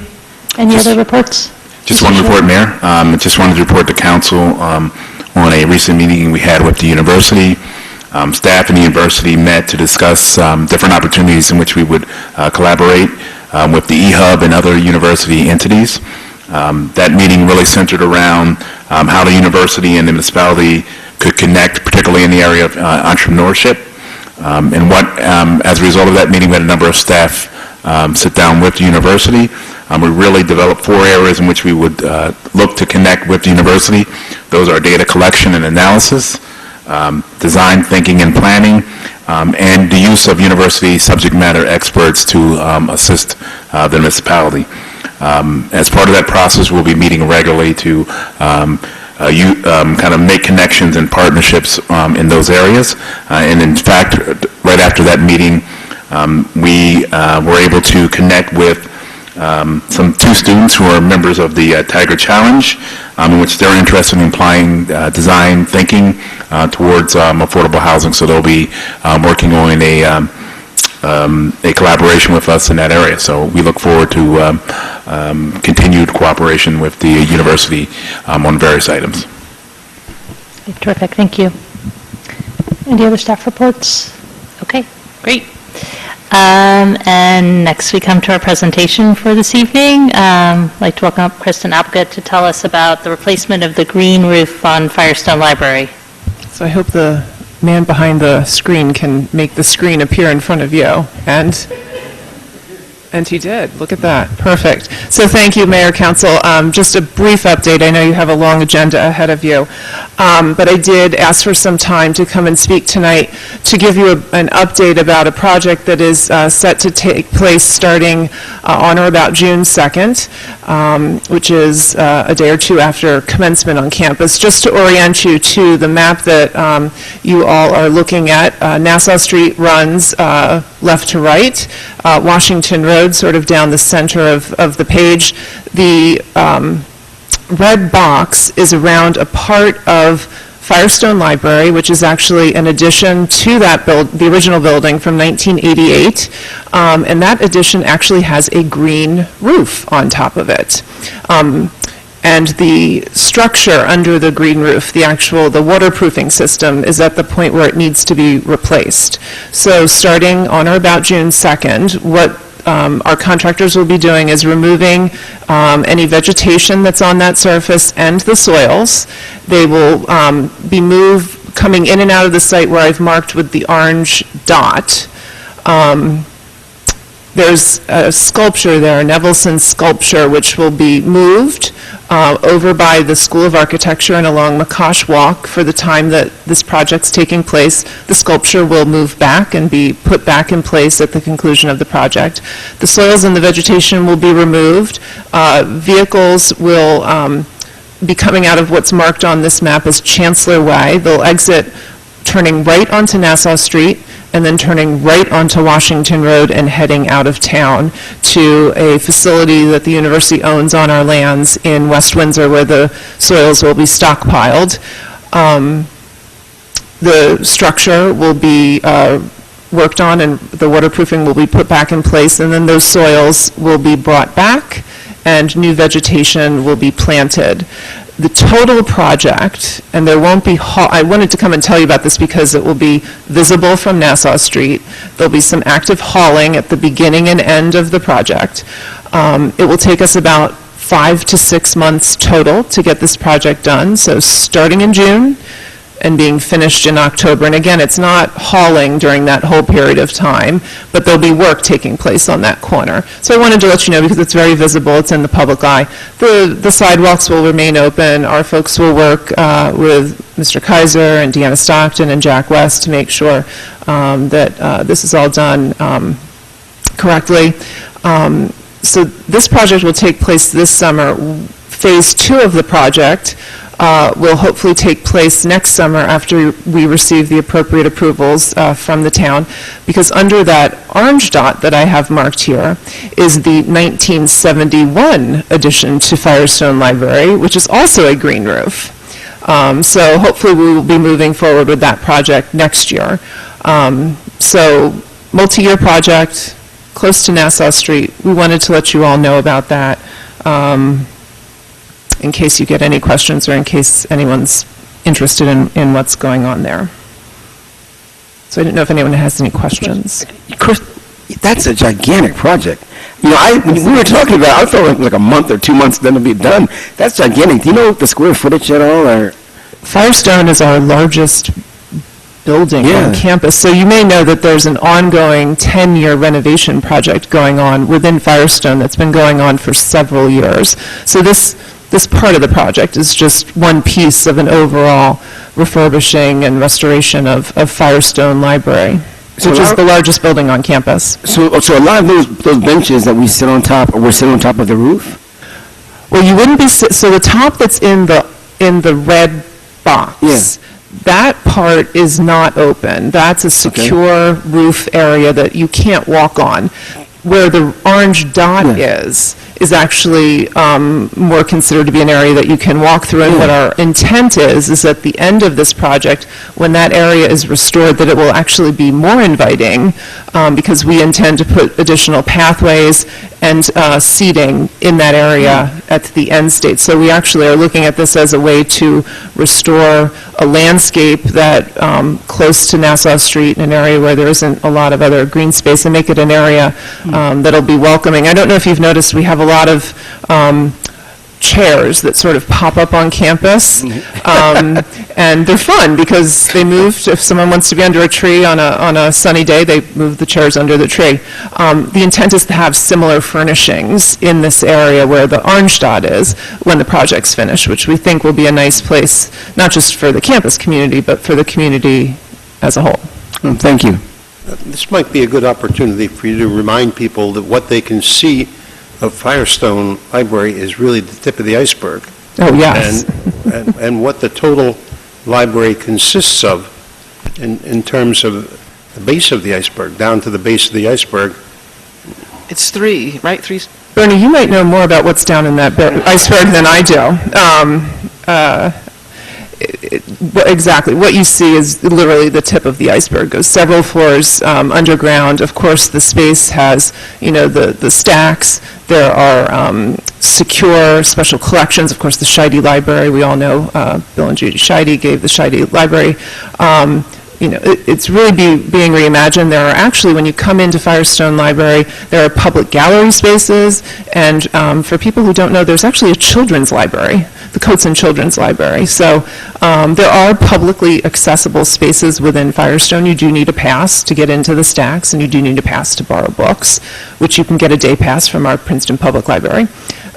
Any other reports? Just one report, Mayor. Just wanted to report to council on a recent meeting we had with the university. Staff and the university met to discuss different opportunities in which we would collaborate with the eHub and other university entities. That meeting really centered around how the university and the municipality could connect, particularly in the area of entrepreneurship. And what, as a result of that meeting, we had a number of staff sit down with the university. We really developed 4 areas in which we would look to connect with the university. Those are data collection and analysis, design thinking and planning, and the use of university subject matter experts to assist the municipality. As part of that process, we'll be meeting regularly to kind of make connections and partnerships in those areas. And in fact, right after that meeting, we were able to connect with two students who are members of the Tiger Challenge, in which they're interested in applying design thinking towards affordable housing. So they'll be working on a collaboration with us in that area. So we look forward to continued cooperation with the university on various items. Terrific, thank you. Any other staff reports? Okay, great. And next we come to our presentation for this evening. I'd like to welcome up Kristen Applegate to tell us about the replacement of the green roof on Firestone Library. So I hope the man behind the screen can make the screen appear in front of you. And And he did. Look at that. Perfect. So thank you, Mayor, Council. Just a brief update. I know you have a long agenda ahead of you. But I did ask for some time to come and speak tonight to give you an update about a project that is set to take place starting on or about June 2nd, which is a day or two after commencement on campus. Just to orient you to the map that you all are looking at, Nassau Street runs left to right, Washington Road sort of down the center of the page. The red box is around a part of Firestone Library, which is actually an addition to that the original building from 1988, and that addition actually has a green roof on top of it. And the structure under the green roof, the waterproofing system, is at the point where it needs to be replaced. So starting on or about June 2nd, what our contractors will be doing is removing any vegetation that's on that surface and the soils. They will be coming in and out of the site where I've marked with the orange dot. There's a sculpture there, an Evelson sculpture, which will be moved over by the School of Architecture and along McCosh Walk for the time that this project's taking place. The sculpture will move back and be put back in place at the conclusion of the project. The soils and the vegetation will be removed. Vehicles will be coming out of what's marked on this map as Chancellor Way. They'll exit turning right onto Nassau Street and then turning right onto Washington Road and heading out of town to a facility that the university owns on our lands in West Windsor where the soils will be stockpiled. The structure will be worked on and the waterproofing will be put back in place, and then those soils will be brought back and new vegetation will be planted. The total project, and there won't be, I wanted to come and tell you about this because it will be visible from Nassau Street. There'll be some active hauling at the beginning and end of the project. It will take us about 5 to 6 months total to get this project done. So starting in June and being finished in October. And again, it's not hauling during that whole period of time, but there'll be work taking place on that corner. So I wanted to let you know because it's very visible, it's in the public eye. The sidewalks will remain open. Our folks will work with Mr. Kaiser and Deanna Stockton and Jack West to make sure that this is all done correctly. So this project will take place this summer. Phase 2 of the project will hopefully take place next summer after we receive the appropriate approvals from the town, because under that orange dot that I have marked here is the 1971 addition to Firestone Library, which is also a green roof. So hopefully we will be moving forward with that project next year. So multi-year project, close to Nassau Street. We wanted to let you all know about that. In case you get any questions or in case anyone's interested in what's going on there. So I didn't know if anyone has any questions. Chris, that's a gigantic project. You know, when we were talking about it, I thought like a month or 2 months, then it'll be done. That's gigantic. Do you know the square footage at all? Or? Firestone is our largest building on campus. So you may know that there's an ongoing 10-year renovation project going on within Firestone that's been going on for several years. So this part of the project is just one piece of an overall refurbishing and restoration of Firestone Library, which is the largest building on campus. So a lot of those benches that we sit on top, or we're sitting on top of the roof? Well, you wouldn't be, so the top that's in the red box, that part is not open. That's a secure roof area that you can't walk on. Where the orange dot is actually more considered to be an area that you can walk through. And what our intent is at the end of this project, when that area is restored, that it will actually be more inviting because we intend to put additional pathways and seating in that area at the end state. So we actually are looking at this as a way to restore a landscape that close to Nassau Street, an area where there isn't a lot of other green space, and make it an area that'll be welcoming. I don't know if you've noticed, we have a lot of chairs that sort of pop up on campus. And they're fun because they moved, if someone wants to be under a tree on a sunny day, they move the chairs under the tree. The intent is to have similar furnishings in this area where the orange dot is when the project's finished, which we think will be a nice place, not just for the campus community, but for the community as a whole. Thank you. This might be a good opportunity for you to remind people that what they can see of Firestone Library is really the tip of the iceberg. Oh, yes. And what the total library consists of in terms of the base of the iceberg, down to the base of the iceberg. It's 3, right? 3. Bernie, you might know more about what's down in that iceberg than I do. Exactly. What you see is literally the tip of the iceberg. It goes several floors underground. Of course, the space has, the stacks. There are secure special collections. Of course, the Scheide Library, we all know Bill and Judy Scheide gave the Scheide Library. It's really being reimagined. There are actually, when you come into Firestone Library, there are public gallery spaces, and for people who don't know, there's actually a children's library, the Coats and Children's Library. So there are publicly accessible spaces within Firestone. You do need a pass to get into the stacks, and you do need a pass to borrow books, which you can get a day pass from our Princeton Public Library.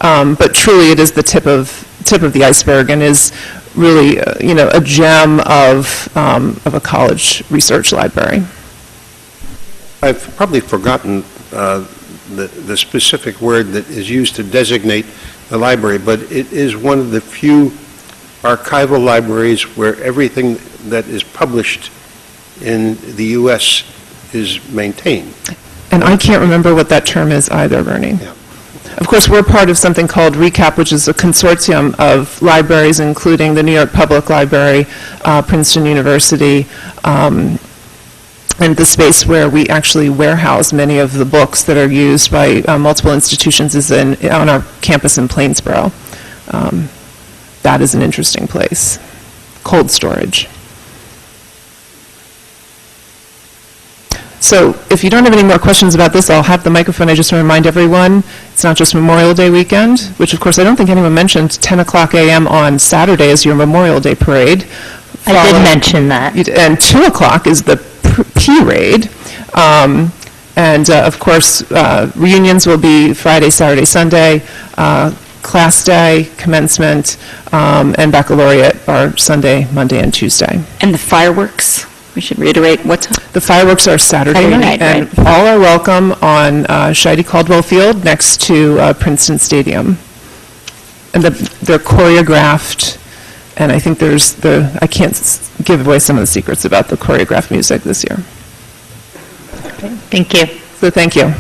But truly, it is the tip of the iceberg, and is really, a gem of a college research library. I've probably forgotten the specific word that is used to designate the library, but it is one of the few archival libraries where everything that is published in the U.S. is maintained. And I can't remember what that term is either, Bernie. Yeah. Of course, we're part of something called RECAP, which is a consortium of libraries, including the New York Public Library, Princeton University, and the space where we actually warehouse many of the books that are used by multiple institutions is on our campus in Plainsboro. That is an interesting place. Cold storage. So if you don't have any more questions about this, I'll have the microphone. I just want to remind everyone, it's not just Memorial Day weekend, which of course I don't think anyone mentioned 10 o'clock a.m. on Saturday is your Memorial Day parade. I did mention that. And 2 o'clock is the P-Raid. And of course, reunions will be Friday, Saturday, Sunday. Class day, commencement, and baccalaureate are Sunday, Monday, and Tuesday. And the fireworks? We should reiterate what time? The fireworks are Saturday night, and right. all are welcome on Scheide Caldwell Field next to Princeton Stadium. And they're choreographed, and I think I can't give away some of the secrets about the choreographed music this year. Thank you. So thank you.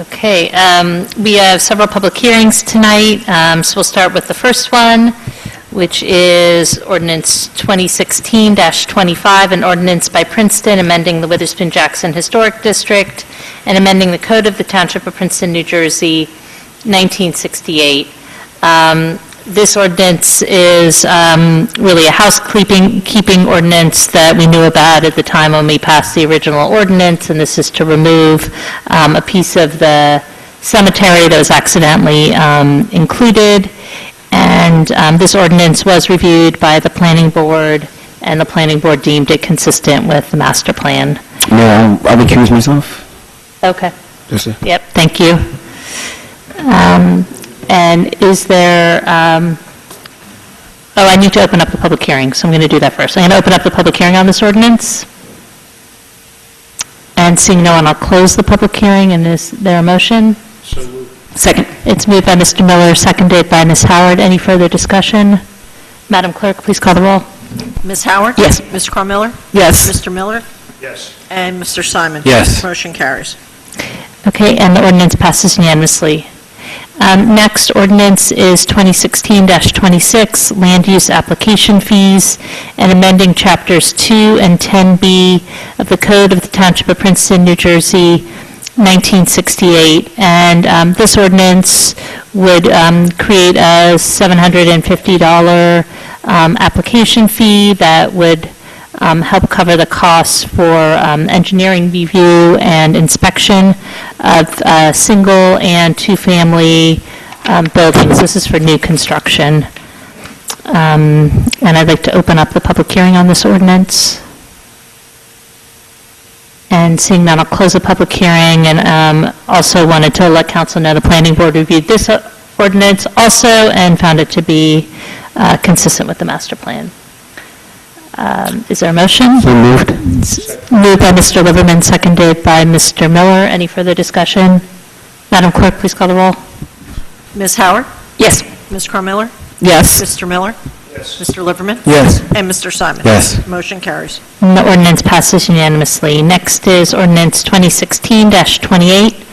Okay, we have several public hearings tonight, so we'll start with the first one, which is ordinance 2016-25, an ordinance by Princeton amending the Witherspoon-Jackson Historic District and amending the Code of the Township of Princeton, New Jersey, 1968. This ordinance is really a housekeeping ordinance that we knew about at the time when we passed the original ordinance, and this is to remove a piece of the cemetery that was accidentally included. And this ordinance was reviewed by the planning board, and the planning board deemed it consistent with the master plan. No, I'll recuse myself. Okay. Yes, sir. Yep, thank you. And is there, I need to open up the public hearing, so I'm going to do that first. I'm going to open up the public hearing on this ordinance. And seeing no one, I'll close the public hearing, and is there a motion? So moved. Second. It's moved by Mr. Miller, seconded by Ms. Howard. Any further discussion? Madam Clerk, please call the roll. Ms. Howard? Yes. Mr. Carmiller? Yes. Mr. Miller? Yes. And Mr. Simon? Yes. Motion carries. Okay, and the ordinance passes unanimously. Next ordinance is 2016-26, land use application fees, and amending Chapters 2 and 10B of the Code of the Township of Princeton, New Jersey, 1968. And this ordinance would create a $750 application fee that would help cover the costs for engineering review and inspection of single and two-family buildings. This is for new construction. And I'd like to open up the public hearing on this ordinance. And seeing that, I'll close the public hearing, and also wanted to let council know the planning board reviewed this ordinance also and found it to be consistent with the master plan. Is there a motion? So moved. Moved by Mr. Liverman, seconded by Mr. Miller. Any further discussion? Madam Clerk, please call the roll. Ms. Howard? Yes. Ms. Carmiller? Yes. Mr. Miller? Yes. Mr. Liverman? Yes. And Mr. Simon? Yes. Motion carries. And the ordinance passes unanimously. Next is ordinance 2016-28,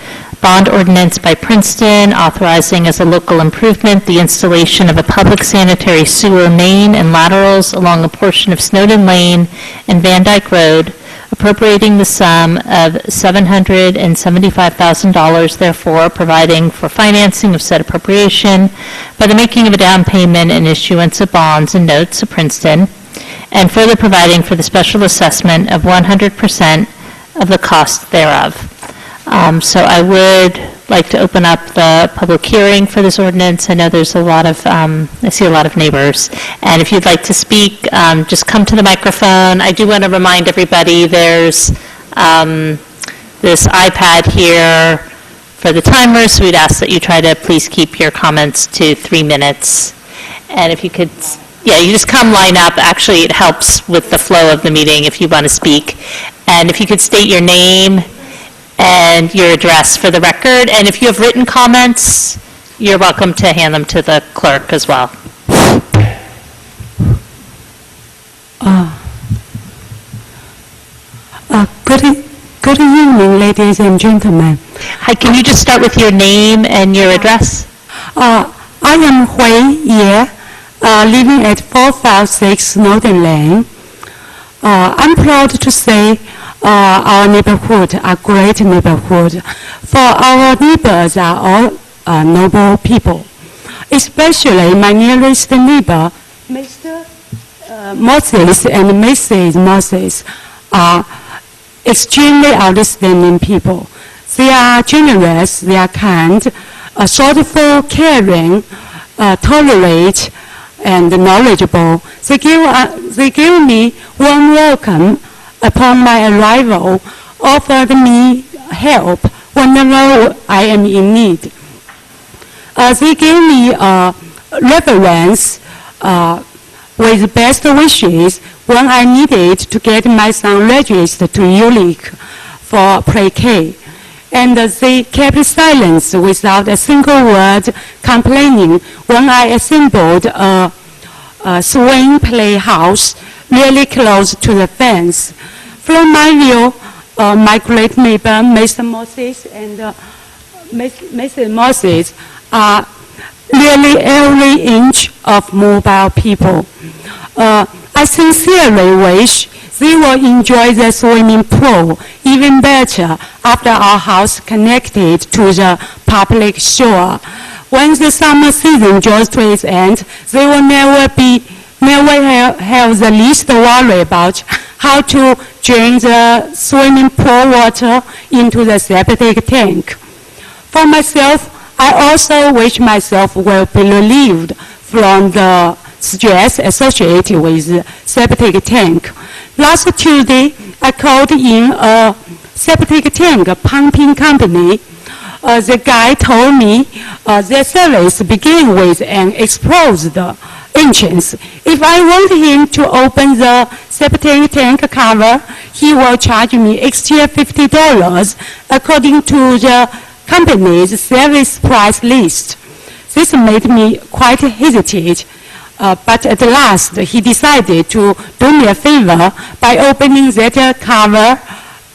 bond ordinance by Princeton authorizing as a local improvement the installation of a public sanitary sewer main and laterals along a portion of Snowden Lane and Van Dyke Road, appropriating the sum of $775,000, therefore providing for financing of said appropriation by the making of a down payment and issuance of bonds and notes of Princeton, and further providing for the special assessment of 100% of the cost thereof. So I would like to open up the public hearing for this ordinance. I know there's a lot of, I see a lot of neighbors. And if you'd like to speak, just come to the microphone. I do want to remind everybody there's this iPad here for the timer, so we'd ask that you try to please keep your comments to 3 minutes. And if you could, you just come line up. Actually, it helps with the flow of the meeting if you want to speak. And if you could state your name and your address for the record. And if you have written comments, you're welcome to hand them to the clerk as well. Good evening, ladies and gentlemen. Hi, can you just start with your name and your address? I am Hui Ye, living at 456 Snowden Lane. I'm proud to say our neighborhood are great neighborhood, for our neighbors are all noble people. Especially my nearest neighbor, Mr. Moses and Mrs. Moses, are extremely outstanding people. They are generous, they are kind, thoughtful, caring, tolerant, and knowledgeable. They give me warm welcome upon my arrival, offered me help whenever I am in need. They gave me reference with best wishes when I needed to get my son registered to ULIC for pre-K. And they kept silence without a single word complaining when I assembled a swing playhouse really close to the fence. From my view, my great neighbor, Mr. Moses and Mrs. Moses, are really every inch of mobile people. I sincerely wish they will enjoy the swimming pool even better after our house connected to the public shore. When the summer season draws to its end, they will never have the least worry about how to drain the swimming pool water into the septic tank. For myself, I also wish myself will be relieved from the stress associated with septic tank. Last Tuesday, I called in a septic tank pumping company. The guy told me their service begins with an exposed entrance. If I want him to open the septic tank cover, he will charge me extra $50 according to the company's service price list. This made me quite hesitate. But at last, he decided to do me a favor by opening that cover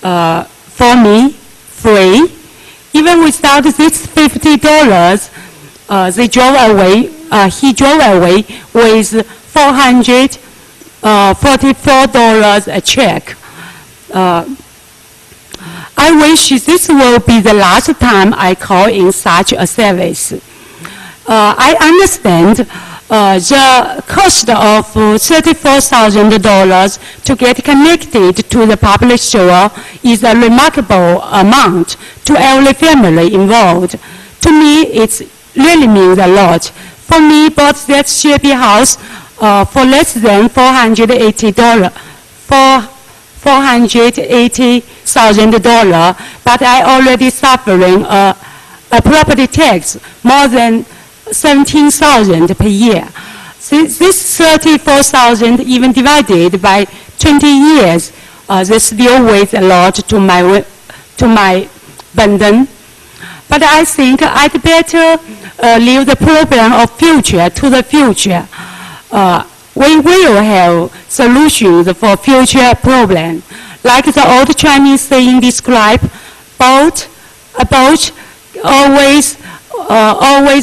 for me free. Even without this $50, he drove away with $444 a check. I wish this will be the last time I call in such a service. I understand the cost of $34,000 to get connected to the public sewer is a remarkable amount to every family involved. To me, it really means a lot. For me, bought that shabby house for less than $480,000, but I already suffering a property tax more than $17,000 per year. This $34,000 even divided by 20 years, they still weighs a lot to my burden. But I think I'd better leave the problem of future to the future. We will have solutions for future problems. Like the old Chinese saying describe, a boat always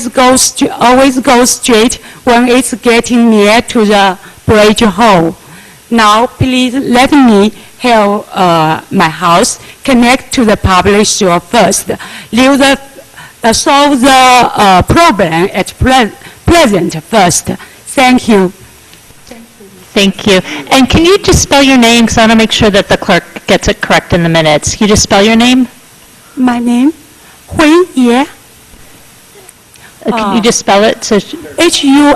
goes straight when it's getting near to the bridge hole. Now, please let me have my house connect to the public sewer first. Solve the problem at present first. Thank you. Thank you. And can you just spell your name, because I want to make sure that the clerk gets it correct in the minutes. Can you just spell your name? My name, Hui Ye. Can you just spell it? So Huyye.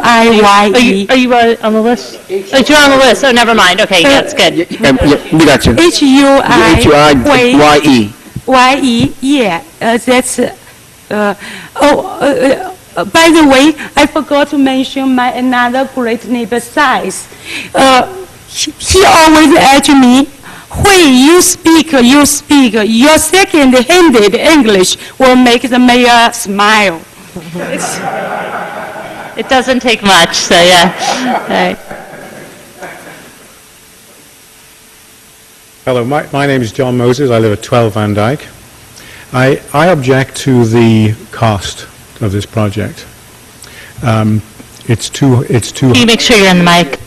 Are you on the list? Oh, you're on the list. Oh, never mind. Okay, that's good. We got you. Huyye. Ye. Yeah. That's. By the way, I forgot to mention my another great neighbor, Size. He always asked me, Hui, you speak. Your second-handed English will make the mayor smile. It doesn't take much, so yeah. All right. Hello, my name is John Moses. I live at 12 Van Dyke. I object to the cost of this project. It's too. Can you make sure you're on the mic?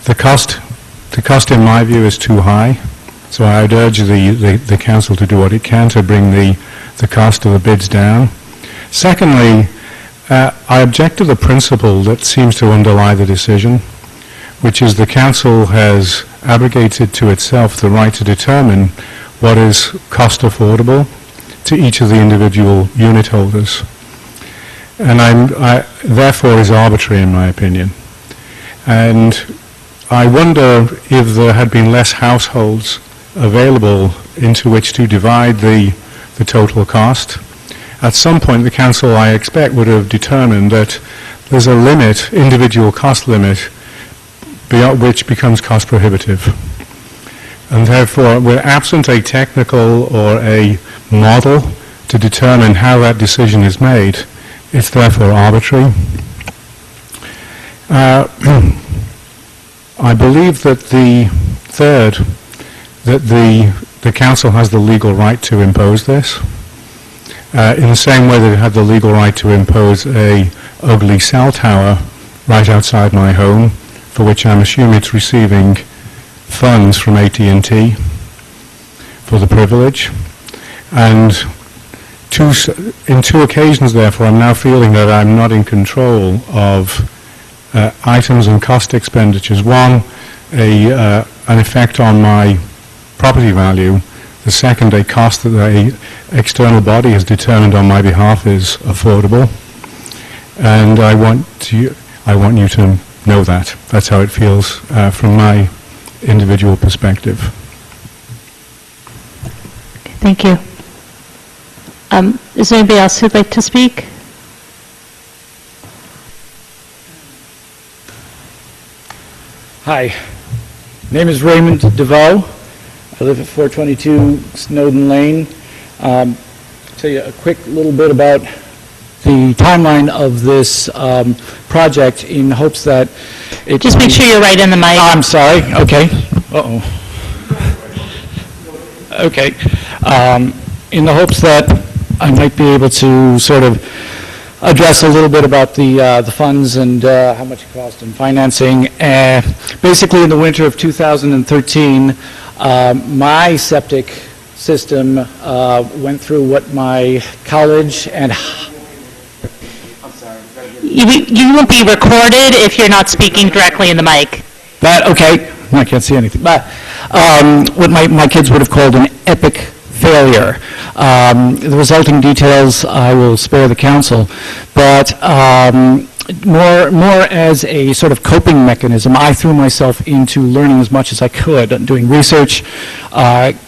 The cost in my view is too high. So I would urge the council to do what it can to bring the cost of the bids down. Secondly, I object to the principle that seems to underlie the decision, which is the council has abrogated to itself the right to determine what is cost affordable to each of the individual unit holders. And therefore is arbitrary in my opinion. And I wonder if there had been less households available into which to divide the total cost. At some point, the council, I expect, would have determined that there's a limit, individual cost limit, beyond which becomes cost prohibitive. And therefore, we're absent a technical or a model to determine how that decision is made. It's therefore arbitrary. I believe that the council has the legal right to impose this. In the same way that it had the legal right to impose a ugly cell tower right outside my home, for which I'm assuming it's receiving funds from AT&T for the privilege. And in two occasions, therefore, I'm now feeling that I'm not in control of items and cost expenditures. One, an effect on my property value. The second, a cost that the external body has determined on my behalf is affordable. And I want you to know that. That's how it feels from my individual perspective. Thank you. Is there anybody else who'd like to speak? Hi. Name is Raymond DeVoe. I live at 422 Snowden Lane. Tell you a quick little bit about the timeline of this project in hopes that it... Just make sure you're right in the mic. I'm sorry. Okay. Uh-oh. Okay. In the hopes that I might be able to sort of address a little bit about the funds and how much it cost and financing. Basically, in the winter of 2013, my septic system went through what my college and... You won't be recorded if you're not speaking directly in the mic. Okay, I can't see anything. But what my kids would have called an epic failure. The resulting details I will spare the council, but more as a sort of coping mechanism, I threw myself into learning as much as I could, doing research,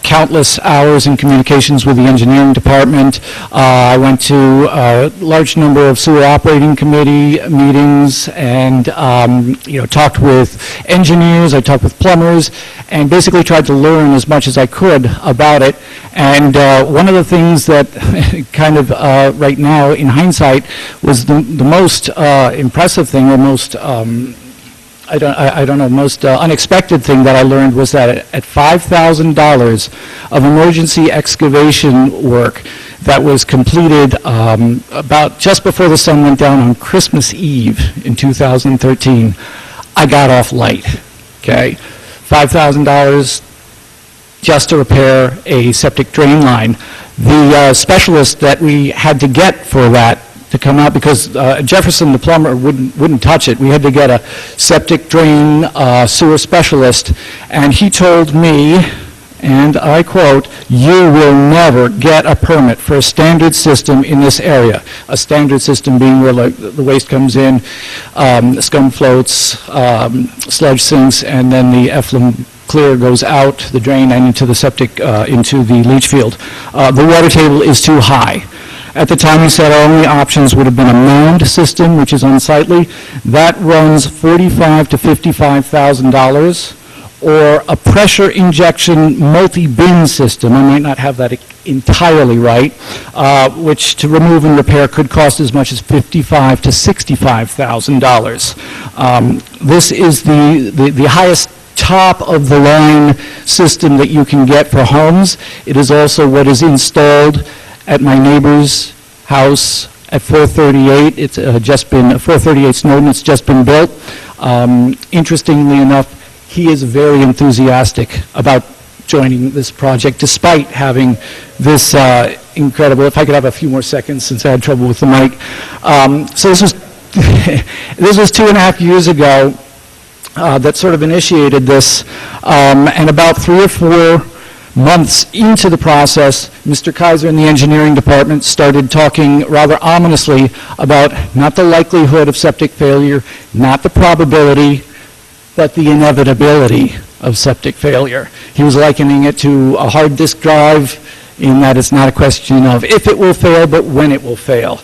countless hours in communications with the engineering department. I went to a large number of sewer operating committee meetings and talked with engineers, I talked with plumbers, and basically tried to learn as much as I could about it. And one of the things that kind of right now in hindsight was the most impressive thing, or most most unexpected thing that I learned was that at $5,000 of emergency excavation work that was completed about just before the sun went down on Christmas Eve in 2013, I got off light. Okay, $5,000 just to repair a septic drain line. The specialist that we had to get for that to come out, because Jefferson, the plumber, wouldn't touch it. We had to get a septic drain sewer specialist, and he told me, and I quote, "You will never get a permit for a standard system in this area." A standard system being where the waste comes in, scum floats, sludge sinks, and then the effluent clear goes out the drain and into the septic, into the leach field. The water table is too high. At the time, he said our only options would have been a mound system, which is unsightly. That runs $45,000 to $55,000, or a pressure injection multi-bin system. I might not have that entirely right, which to remove and repair could cost as much as $55,000 to $65,000. This is the highest top of the line system that you can get for homes. It is also what is installed at my neighbor's house at 438. It's just been 438 Snowden. It's just been built. Interestingly enough, he is very enthusiastic about joining this project, despite having this incredible. If I could have a few more seconds, since I had trouble with the mic. So this was this was 2.5 years ago. That sort of initiated this, and about 3 or 4 months into the process, Mr. Kaiser and the engineering department started talking rather ominously about not the likelihood of septic failure, not the probability, but the inevitability of septic failure. He was likening it to a hard disk drive, in that it's not a question of if it will fail, but when it will fail.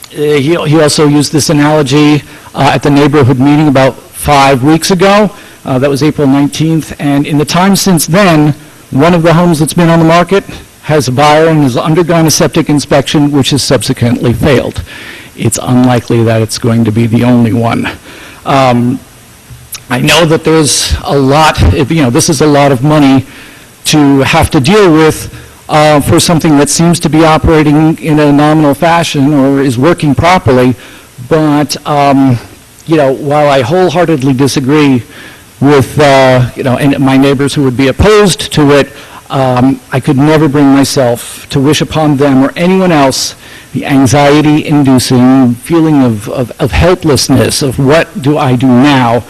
He also used this analogy at the neighborhood meeting about 5 weeks ago. That was April 19th. And in the time since then, one of the homes that's been on the market has a buyer and has undergone a septic inspection, which has subsequently failed. It's unlikely that it's going to be the only one. I know that there's a lot, this is a lot of money to have to deal with for something that seems to be operating in a nominal fashion or is working properly. But, while I wholeheartedly disagree with, and my neighbors who would be opposed to it, I could never bring myself to wish upon them or anyone else the anxiety-inducing feeling of helplessness, of what do I do now,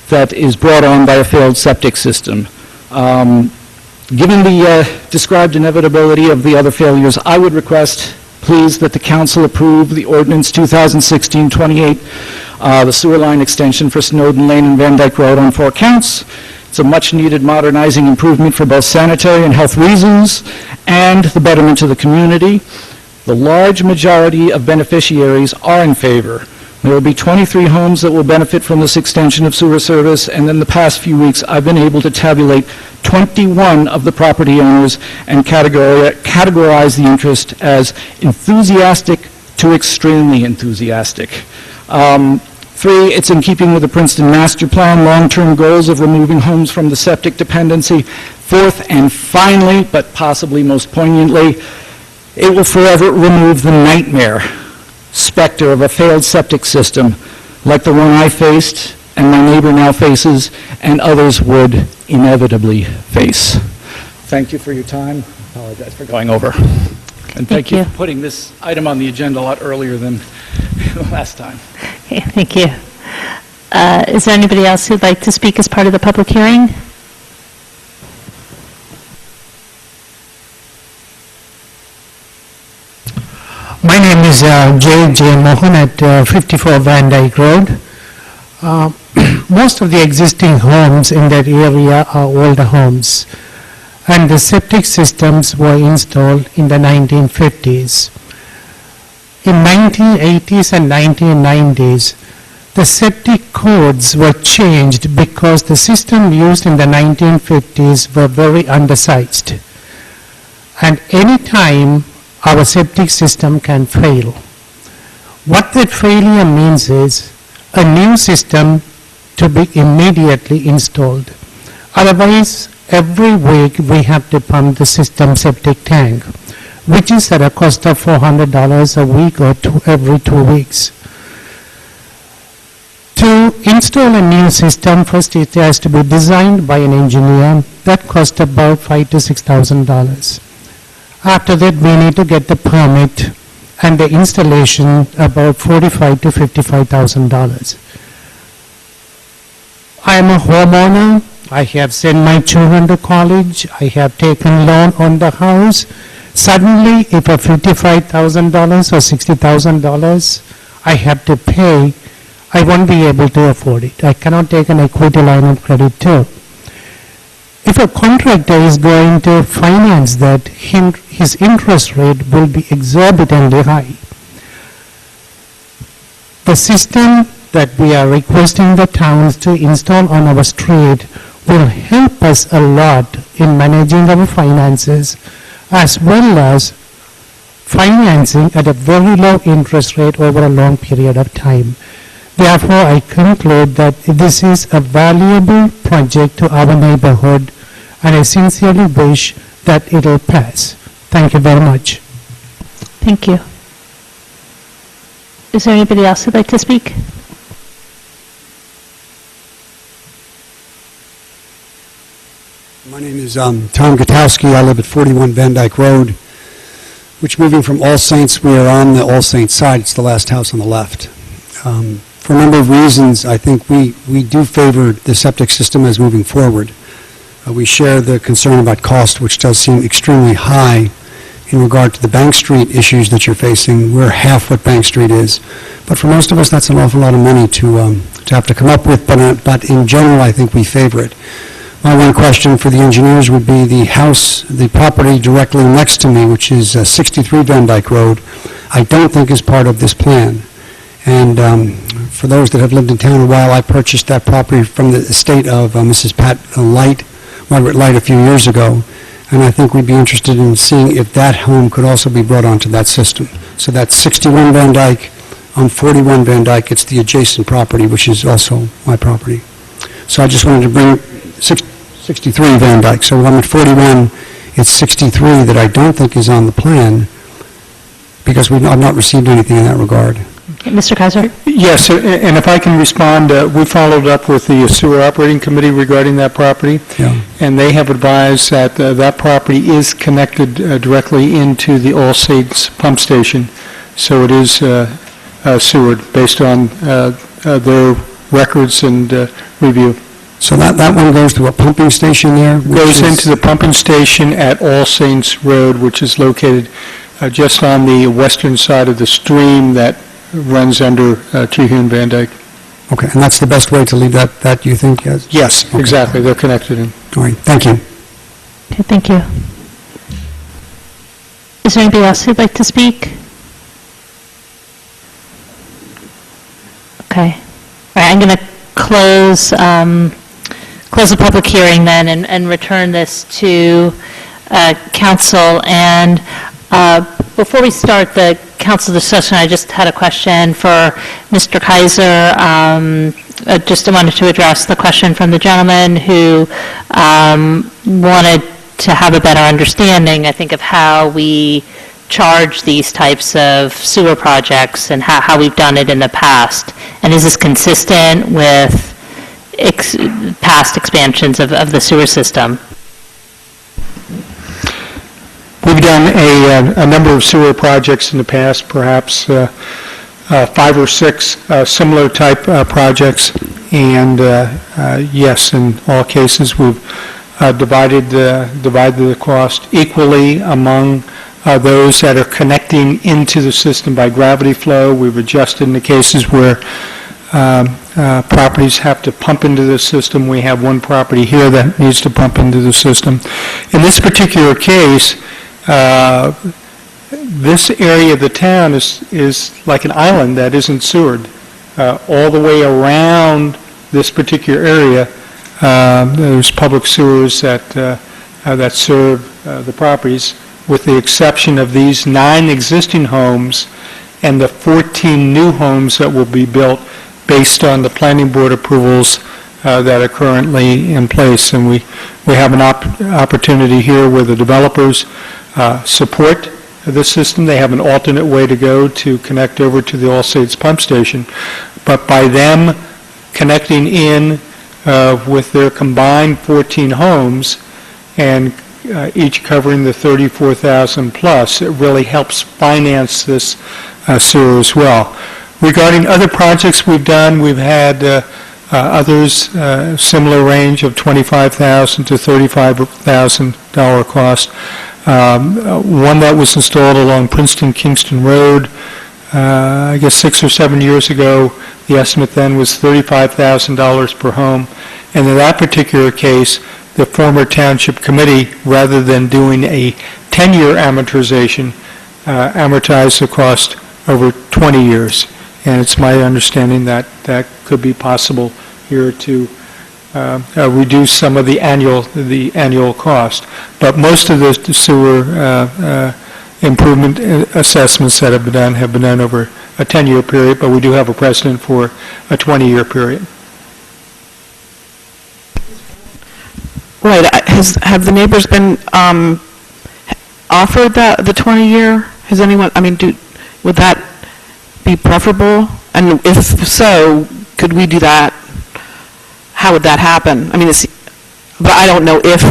that is brought on by a failed septic system. Given the described inevitability of the other failures, I would request, please, that the council approve the ordinance 2016-28, the sewer line extension for Snowden Lane and Van Dyke Road on 4 counts. It's a much-needed modernizing improvement for both sanitary and health reasons and the betterment of the community. The large majority of beneficiaries are in favor. There will be 23 homes that will benefit from this extension of sewer service, and in the past few weeks, I've been able to tabulate 21 of the property owners and categorize the interest as enthusiastic to extremely enthusiastic. 3, it's in keeping with the Princeton Master Plan long-term goals of removing homes from the septic dependency. 4th, and finally, but possibly most poignantly, it will forever remove the nightmare specter of a failed septic system like the one I faced and my neighbor now faces and others would inevitably face. Thank you for your time. Apologize for going over. And thank you for putting this item on the agenda a lot earlier than last time. Okay, thank you. Is there anybody else who'd like to speak as part of the public hearing? My name is J. Mohan at 54 Van Dyke Road. Most of the existing homes in that area are older homes, and the septic systems were installed in the 1950s. In 1980s and 1990s, the septic codes were changed because the system used in the 1950s were very undersized. And any time our septic system can fail. What that failure means is a new system to be immediately installed. Otherwise, every week we have to pump the system septic tank, which is at a cost of $400 a week or every 2 weeks. To install a new system, first it has to be designed by an engineer. That costs about $5,000 to $6,000. After that, we need to get the permit and the installation about $45,000 to $55,000. I am a homeowner. I have sent my children to college. I have taken loan on the house. Suddenly, if a $55,000 or $60,000 I have to pay, I won't be able to afford it. I cannot take an equity line of credit too. If a contractor is going to finance that, his interest rate will be exorbitantly high. The system that we are requesting the towns to install on our street will help us a lot in managing our finances, as well as financing at a very low interest rate over a long period of time. Therefore, I conclude that this is a valuable project to our neighborhood, and I sincerely wish that it will pass. Thank you very much. Thank you. Is there anybody else who'd like to speak? My name is Tom Gutowski. I live at 41 Van Dyke Road, which, moving from All Saints, we are on the All Saints side. It's the last house on the left. For a number of reasons, I think we do favor the septic system as moving forward. We share the concern about cost, which does seem extremely high in regard to the Bank Street issues that you're facing. We're half what Bank Street is. But for most of us, that's an awful lot of money to have to come up with. But in general, I think we favor it. My one question for the engineers would be the house, the property directly next to me, which is 63 Van Dyke Road, I don't think is part of this plan. And for those that have lived in town a while, I purchased that property from the estate of Mrs. Margaret Light, a few years ago. And I think we'd be interested in seeing if that home could also be brought onto that system. So that's 61 Van Dyke. On 41 Van Dyke, it's the adjacent property, which is also my property. So I just wanted to bring 63 Van Dyke. So I'm at 41, it's 63 that I don't think is on the plan, because I've not received anything in that regard. Okay, Mr. Kaiser? Yes, and if I can respond, we followed up with the sewer operating committee regarding that property, and they have advised that that property is connected directly into the All Saints pump station, so it is sewered based on their records and review. So that one goes to a pumping station there? Goes into the pumping station at All Saints Road, which is located just on the western side of the stream that runs under Trehune and Van Dyke. Okay, and that's the best way to leave that you think? Yes, Okay. exactly. They're connected in. All right, thank you. Okay, thank you. Is there anybody else who'd like to speak? Okay. All right, I'm going to close the public hearing then and return this to council. And before we start the council discussion, I just had a question for Mr. Kaiser. Just wanted to address the question from the gentleman who wanted to have a better understanding, I think, of how we charge these types of sewer projects and how we've done it in the past. And is this consistent with past expansions of the sewer system? We've done a number of sewer projects in the past, perhaps 5 or 6 similar type projects, and yes, in all cases, we've divided the cost equally among those that are connecting into the system by gravity flow. We've adjusted in the cases where properties have to pump into the system. We have one property here that needs to pump into the system. In this particular case, this area of the town is like an island that isn't sewered. All the way around this particular area, there's public sewers that serve the properties, with the exception of these 9 existing homes and the 14 new homes that will be built based on the planning board approvals that are currently in place. And we have an opportunity here where the developers support the system. They have an alternate way to go to connect over to the All States pump station. But by them connecting in with their combined 14 homes and each covering the 34,000 plus, it really helps finance this sewer as well. Regarding other projects we've done, we've had others similar range of $25,000 to $35,000 cost. One that was installed along Princeton-Kingston Road, I guess 6 or 7 years ago. The estimate then was $35,000 per home. And in that particular case, the former township committee, rather than doing a 10-year amortization, amortized the cost over 20 years. And it's my understanding that that could be possible here to reduce some of the annual cost. But most of the sewer improvement assessments that have been done over a 10-year period, but we do have a precedent for a 20-year period. Right. Have the neighbors been offered the 20-year? Has anyone, would that be preferable? And if so, could we do that? How would that happen? But I don't know if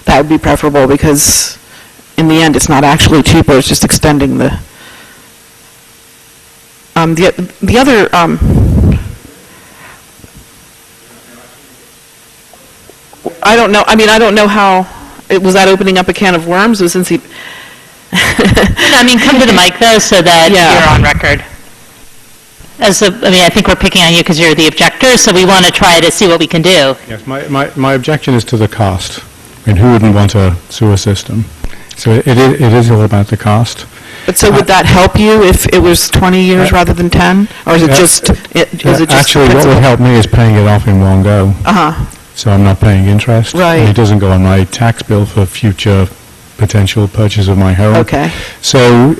that would be preferable, because in the end, it's not actually cheaper, it's just extending the other, I don't know, I don't know how, was that opening up a can of worms? Since he... come to the mic, though, so that you're on record. I think we're picking on you because you're the objector, so we want to try to see what we can do. Yes, my objection is to the cost. Who wouldn't want a sewer system? So it is all about the cost. But so would that help you if it was 20 years rather than 10? Or is it just... Actually, what would help me is paying it off in one go. So I'm not paying interest. Right. And it doesn't go on my tax bill for future potential purchase of my home. Okay. So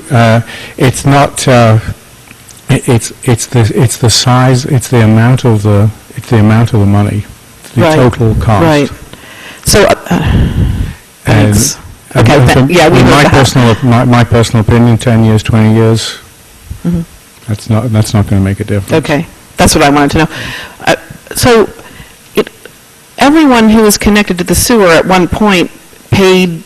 it's not... It's the size, it's the amount of the money, the total cost. Right. So, thanks. My personal opinion, 10 years, 20 years, that's not going to make a difference. Okay, that's what I wanted to know. So, everyone who was connected to the sewer at one point paid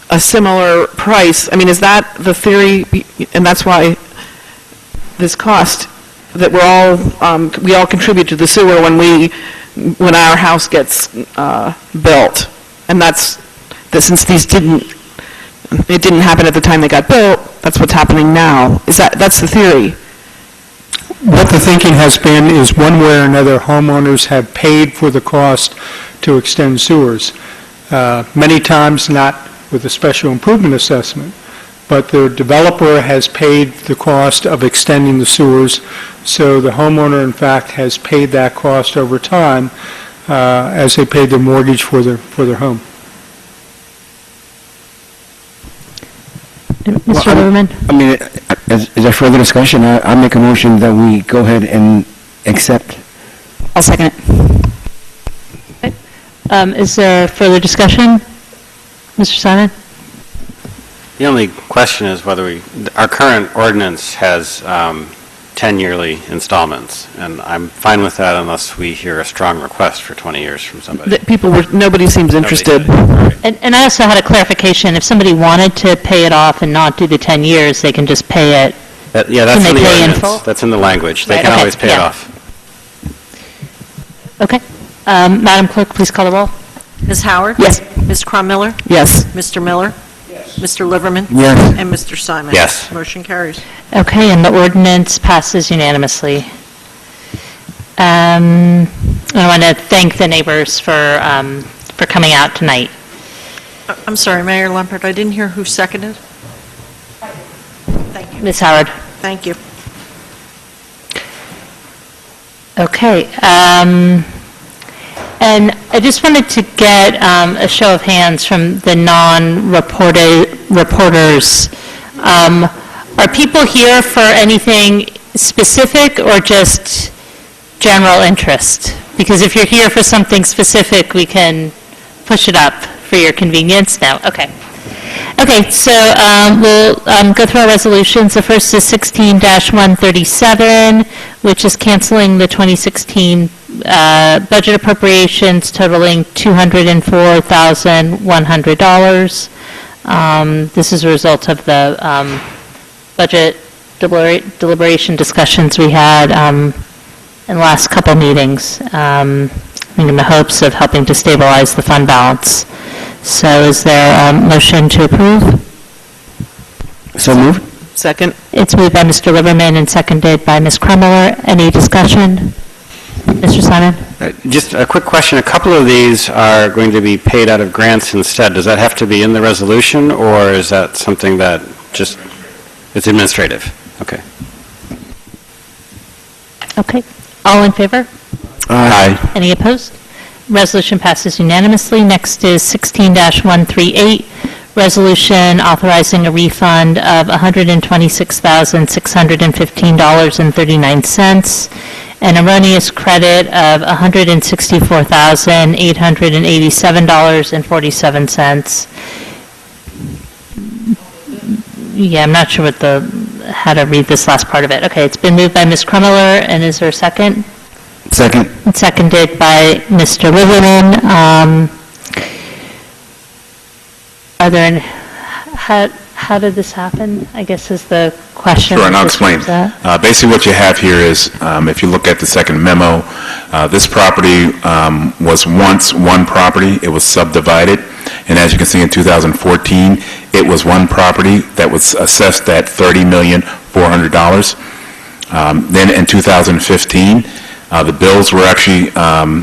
a similar price. Is that the theory, and that's why this cost, that we all contribute to the sewer when our house gets built, and that's since it didn't happen at the time they got built, that's what's happening now. That's the theory? What the thinking has been is one way or another, homeowners have paid for the cost to extend sewers. Many times not with a special improvement assessment, but the developer has paid the cost of extending the sewers, so the homeowner, in fact, has paid that cost over time as they paid their mortgage for their home. Mr. Lieberman? Is there further discussion? I make a motion that we go ahead and accept. I'll second it. Is there further discussion? Mr. Simon? The only question is whether our current ordinance has 10-yearly installments, and I'm fine with that unless we hear a strong request for 20 years from somebody. Nobody seems interested. And I also had a clarification. If somebody wanted to pay it off and not do the 10 years, they can just pay it Yeah, that's Can in they the pay in ordinance. full? That's in the language. They Right, can okay, always pay it yeah. off. Okay. Madam Clerk, please call the roll. Ms. Howard? Yes. Ms. Cronmiller? Yes. Mr. Miller? Yes. Mr. Liverman? Yes. And Mr. Simon? Yes. Motion carries. Okay, and the ordinance passes unanimously. I want to thank the neighbors for coming out tonight. I'm sorry, Mayor Lumpert, I didn't hear who seconded. Thank you. Ms. Howard? Thank you. Okay, and I just wanted to get a show of hands from the reporters. Are people here for anything specific or just general interest? Because if you're here for something specific, we can push it up for your convenience. No, okay. Okay, so we'll go through our resolutions. The first is 16-137, which is canceling the 2016 budget appropriations totaling $204,100. This is a result of the budget deliberation discussions we had in the last couple meetings, in the hopes of helping to stabilize the fund balance. So is there a motion to approve? So moved. Second? It's moved by Mr. Liverman and seconded by Ms. Krummeller. Any discussion? Mr. Simon? Just a quick question. A couple of these are going to be paid out of grants instead. Does that have to be in the resolution, or is that something that just, it's administrative? Okay. Okay. All in favor? Aye. Any opposed? Resolution passes unanimously. Next is 16-138, resolution authorizing a refund of $126,615.39, an erroneous credit of $164,887.47. Yeah, I'm not sure how to read this last part of it. Okay, it's been moved by Ms. Krummeller, and is there a second? Second. And seconded by Mr. Liverman. Are there any, how did this happen, I guess is the question. Sure, and I'll Just explain. was that. Basically, what you have here is, if you look at the second memo, this property was once one property. It was subdivided, and as you can see in 2014, it was one property that was assessed at $30,400,000. Then in 2015, the bills were actually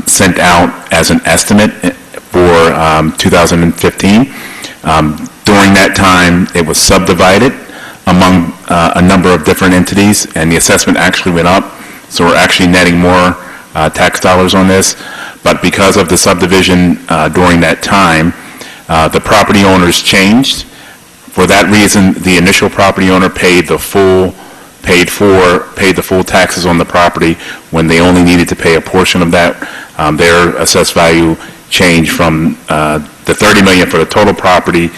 sent out as an estimate for 2015. During that time, it was subdivided among a number of different entities, and the assessment actually went up. So we're actually netting more tax dollars on this. But because of the subdivision during that time, the property owners changed. For that reason, the initial property owner paid the full taxes on the property when they only needed to pay a portion of that. Their assessed value changed from the $30 million for the total property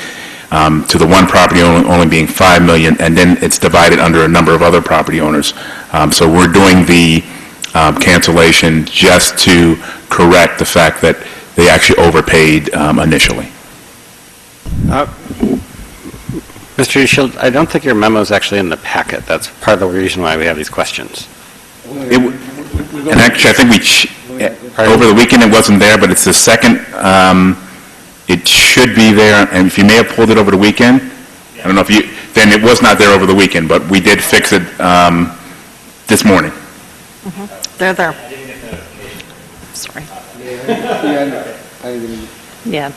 to the one property only being $5 million, and then it's divided under a number of other property owners. So we're doing the cancellation just to correct the fact that they actually overpaid initially. Mr. Shield, I don't think your memo is actually in the packet. That's part of the reason why we have these questions. And actually, I think over the weekend it wasn't there, but it's the second, it should be there, and if you may have pulled it over the weekend, I don't know if then it was not there over the weekend, but we did fix it this morning. They're there. Sorry. Yeah.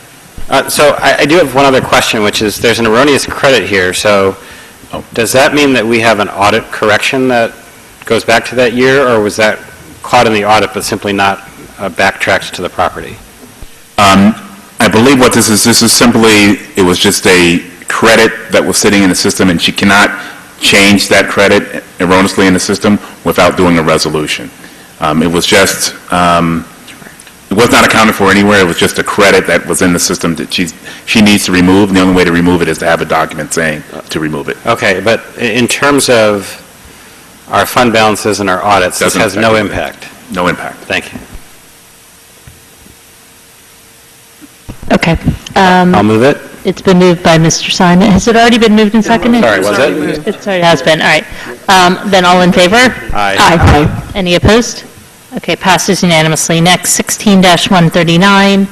So I do have one other question, which is, there's an erroneous credit here, so does that mean that we have an audit correction that goes back to that year, or was that caught in the audit but simply not backtracked to the property? I believe what this is simply, it was just a credit that was sitting in the system, and she cannot change that credit erroneously in the system without doing a resolution. It was just, it was not accounted for anywhere. It was just a credit that was in the system that she needs to remove, and the only way to remove it is to have a document saying to remove it. Okay, but in terms of our fund balances and our audits, this has no impact? No impact. Thank you. Okay. I'll move it. It's been moved by Mr. Simon. Has it already been moved and seconded? Sorry, was it? It sorry, has been, all right. Then all in favor? Aye. Aye. Any opposed? Okay, passes unanimously. Next, 16-139,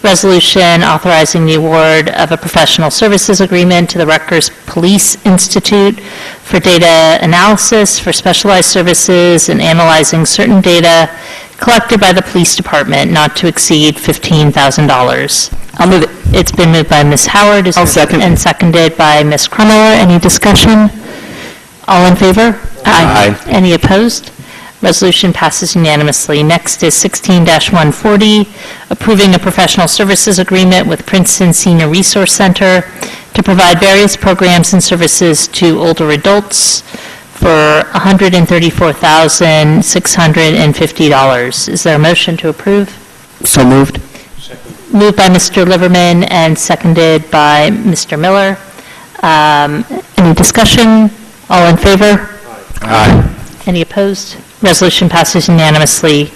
resolution authorizing the award of a professional services agreement to the Rutgers Police Institute for data analysis for specialized services and analyzing certain data collected by the police department not to exceed $15,000. I'll move it. It's been moved by Ms. Howard. I'll second. And seconded by Ms. Krummeller. Any discussion? All in favor? Aye. Any opposed? Resolution passes unanimously. Next is 16-140, approving a professional services agreement with Princeton Senior Resource Center to provide various programs and services to older adults for $134,650. Is there a motion to approve? So moved. Moved by Mr. Liverman and seconded by Mr. Miller. Any discussion? All in favor? Aye. Any opposed? Resolution passes unanimously.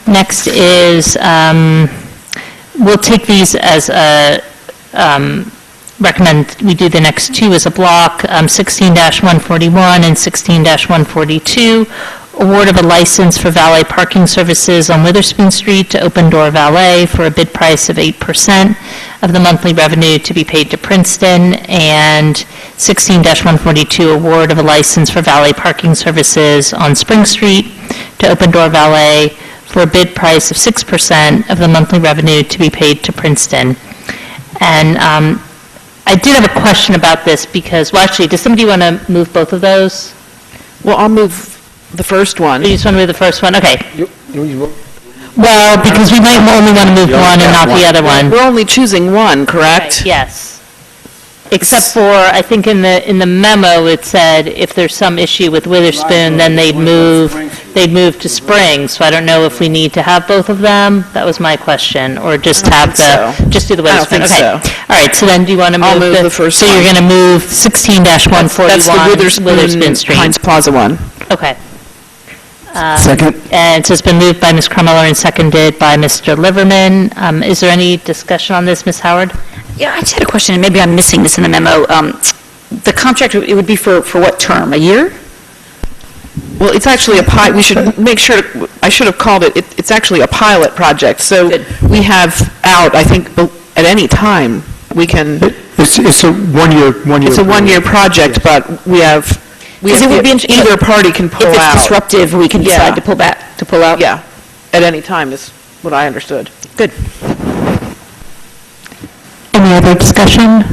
Next is, we'll take these as a, recommend we do the next two as a block, 16-141 and 16-142, award of a license for valet parking services on Witherspoon Street to Open Door Valet for a bid price of 8% of the monthly revenue to be paid to Princeton, and 16-142, award of a license for valet parking services on Spring Street to Open Door Valet for a bid price of 6% of the monthly revenue to be paid to Princeton. And I did have a question about this because, well, actually, does somebody want to move both of those? Well, I'll move the first one. You just want to move the first one? Okay. Well, because we might only want to move one and not the other one. We're only choosing one, correct? Right, yes. Except for, I think in the memo, it said if there's some issue with Witherspoon, then they'd move to Spring. So I don't know if we need to have both of them. That was my question. Or just have just do the Witherspoon. I don't think Okay. All right, so then do you want to move I'll move the first So you're one. going to move 16-141 That's the Witherspoon Street. Heinz Plaza one. Okay. Second. And so it's been moved by Ms. Krummeller and seconded by Mr. Liverman. Is there any discussion on this, Ms. Howard? Yeah, I just had a question, and maybe I'm missing this in the memo. The contract, it would be for what term, a year? Well, it's actually we should make sure, I should have called it, it's actually a pilot project. So we have out, I think, at any time, we can, It's a one-year. it's a one-year project, but we have, either party can pull out. If it's disruptive, we can decide to pull out? Yeah, at any time is what I understood. Good. Any other discussion?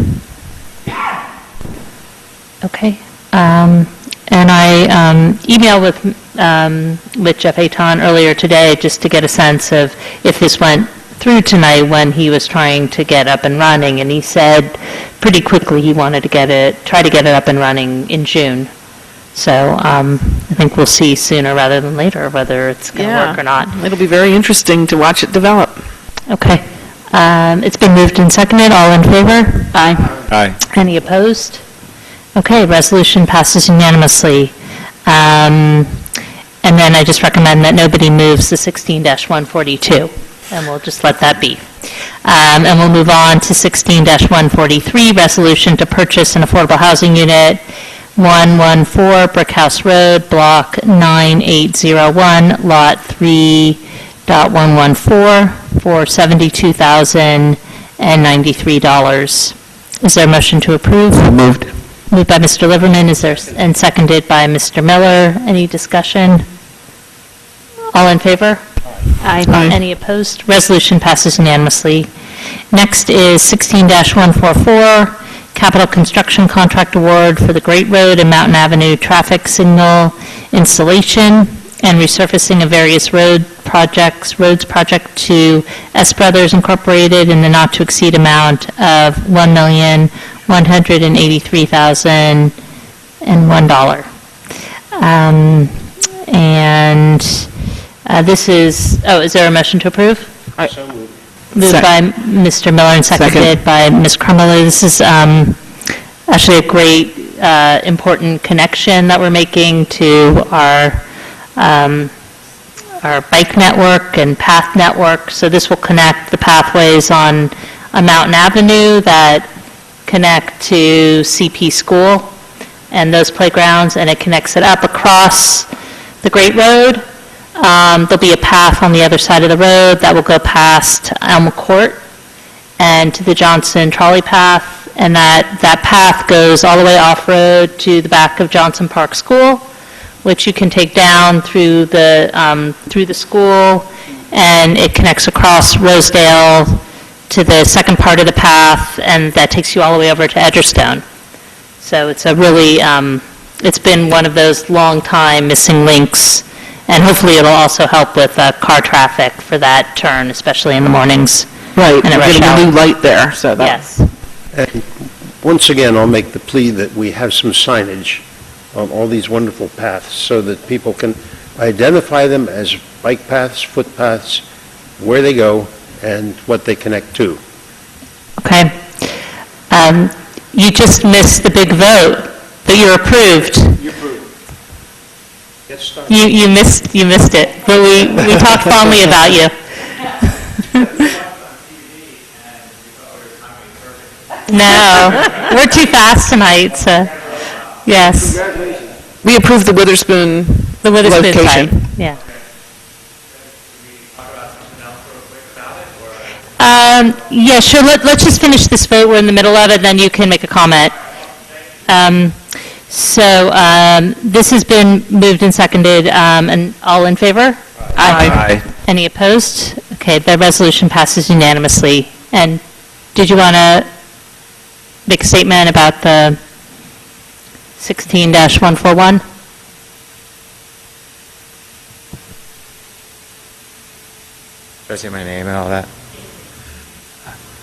Okay. And I emailed with Jeff Aton earlier today just to get a sense of if this went through tonight when he was trying to get up and running, and he said pretty quickly he wanted to try to get it up and running in June. So I think we'll see sooner rather than later whether it's going to work or not. It'll be very interesting to watch it develop. Okay. It's been moved and seconded. All in favor? Aye. Aye. Any opposed? Okay, resolution passes unanimously. And then I just recommend that nobody moves the 16-142, and we'll just let that be. And we'll move on to 16-143, resolution to purchase an affordable housing unit, 114 Brickhouse Road, Block 9801, Lot 3.114, for $72,093. Is there a motion to approve? Moved. Moved by Mr. Liverman, and seconded by Mr. Miller. Any discussion? All in favor? Aye. Any opposed? Resolution passes unanimously. Next is 16-144, capital construction contract award for the Great Road and Mountain Avenue traffic signal installation and resurfacing of various roads project to S Brothers Incorporated in the not-to-exceed amount of $1,183,001. And this is, is there a motion to approve? Moved by Mr. Miller and seconded by Ms. Krummeller. This is actually a great, important connection that we're making to our bike network and path network. So this will connect the pathways on on Mountain Avenue that connect to CP School and those playgrounds, and it connects it up across the Great Road. There'll be a path on the other side of the road that will go past Elm Court and to the Johnson Trolley Path, and that path goes all the way off-road to the back of Johnson Park School, which you can take down through the school, and it connects across Rosedale to the second part of the path, and that takes you all the way over to Edgerstone. So it's a really, it's been one of those long-time missing links, and hopefully it'll also help with car traffic for that turn, especially in the mornings. Right, and we're rush getting a hour. new light there, so that... Yes. And once again, I'll make the plea that we have some signage on all these wonderful paths so that people can identify them as bike paths, footpaths, where they go, and what they connect to. Okay. You just missed the big vote, but you're approved. You approved. Get started. You missed it, but we talked fondly about you. No, we're too fast tonight, so, yes. We approved the Witherspoon The Witherspoon location. site, yeah. Yeah, sure, let's just finish this vote, we're in the middle of it, then you can make a comment. This has been moved and seconded, and all in favor? Aye. Any opposed? Okay, the resolution passes unanimously. And did you want to make a statement about the 16-141? Should I say my name and all that?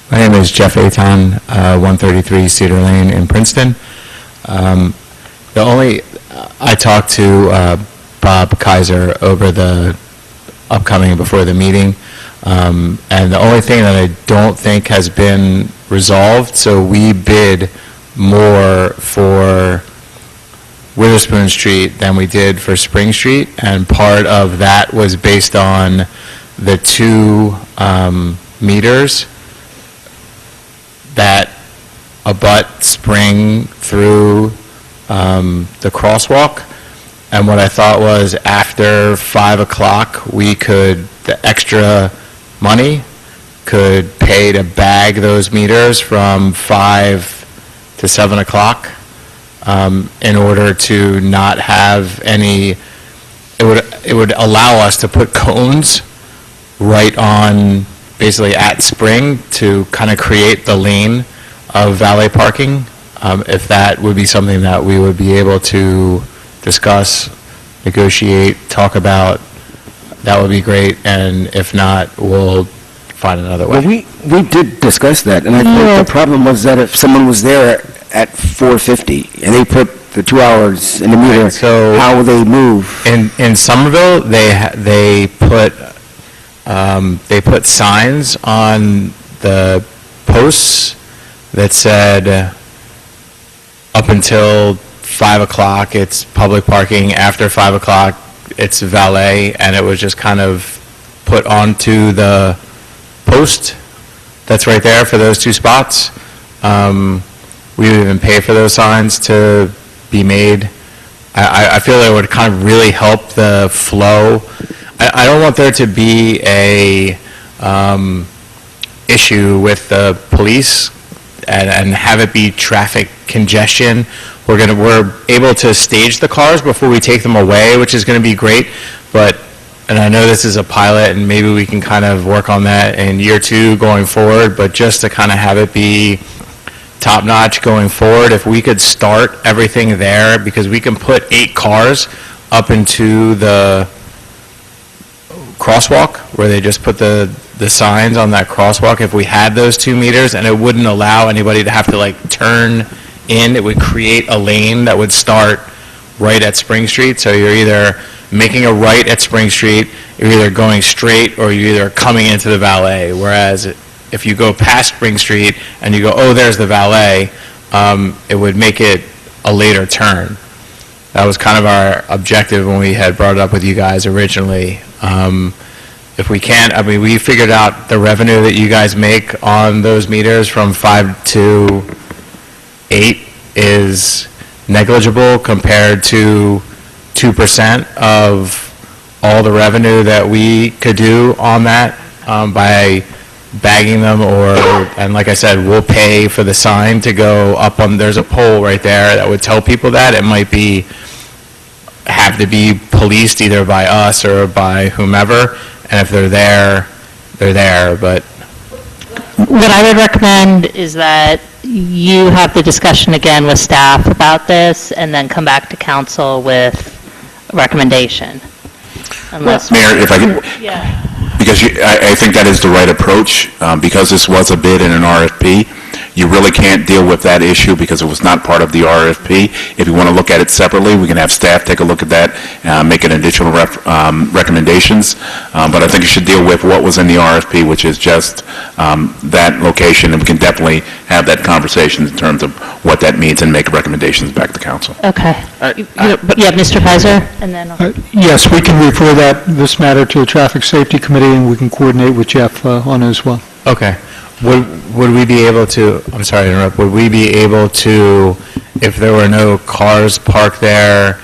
My name is Jeff Aton, 133 Cedar Lane in Princeton. I talked to Bob Kaiser over the upcoming before the meeting, and the only thing that I don't think has been resolved, so we bid more for Witherspoon Street than we did for Spring Street, and part of that was based on the two meters that abut Spring through the crosswalk. And what I thought was after 5 o'clock, the extra money could pay to bag those meters from 5 to 7 o'clock in order to not have any, it would allow us to put cones right on, basically at Spring, to kind of create the lane of valet parking. If that would be something that we would be able to discuss, negotiate, talk about, that would be great, and if not, we'll find another way. Well, we did discuss that, and I think the problem was that if someone was there at 4:50 and they put the 2 hours in the meter, Right, so how will they move? In Somerville, they put signs on the posts that said up until 5 o'clock it's public parking, after 5 o'clock it's valet, and it was just kind of put onto the post that's right there for those two spots. We would even pay for those signs to be made. I feel it would kind of really help the flow. I don't want there to be a issue with the police and have it be traffic congestion. We're able to stage the cars before we take them away, which is going to be great. And I know this is a pilot, and maybe we can kind of work on that in year 2 going forward. But just to kind of have it be top notch going forward, if we could start everything there, because we can put 8 cars up into the crosswalk where they just put the signs on that crosswalk. If we had those 2 meters, and it wouldn't allow anybody to have to like turn in, it would create a lane that would start right at Spring Street. So you're either making a right at Spring Street, you're either going straight, or you're either coming into the valet. Whereas if you go past Spring Street and you go, oh, there's the valet, it would make it a later turn. That was kind of our objective when we had brought it up with you guys originally. if we can't, I mean, we figured out the revenue that you guys make on those meters from 5 to 8 is negligible compared to 2% of all the revenue that we could do on that by bagging them, and like I said, we'll pay for the sign to go up on, there's a pole right there that would tell people that. It might have to be policed either by us or by whomever, and if they're there, they're there, but... What I would recommend is that you have the discussion again with staff about this, and then come back to council with a recommendation. Unless... Mayor, if I could... Yeah. Because I think that is the right approach. Because this was a bid and an RFP, you really can't deal with that issue because it was not part of the RFP. If you want to look at it separately, we can have staff take a look at that, make an additional recommendations. But I think you should deal with what was in the RFP, which is just that location, and we can definitely have that conversation in terms of what that means and make recommendations back to council. Okay. Yeah, Mr. Kaiser, and then... Yes, we can refer this matter to the Traffic Safety Committee, and we can coordinate with Jeff on it as well. Okay. Would we be able to, I'm sorry to interrupt, would we be able to, if there were no cars parked there,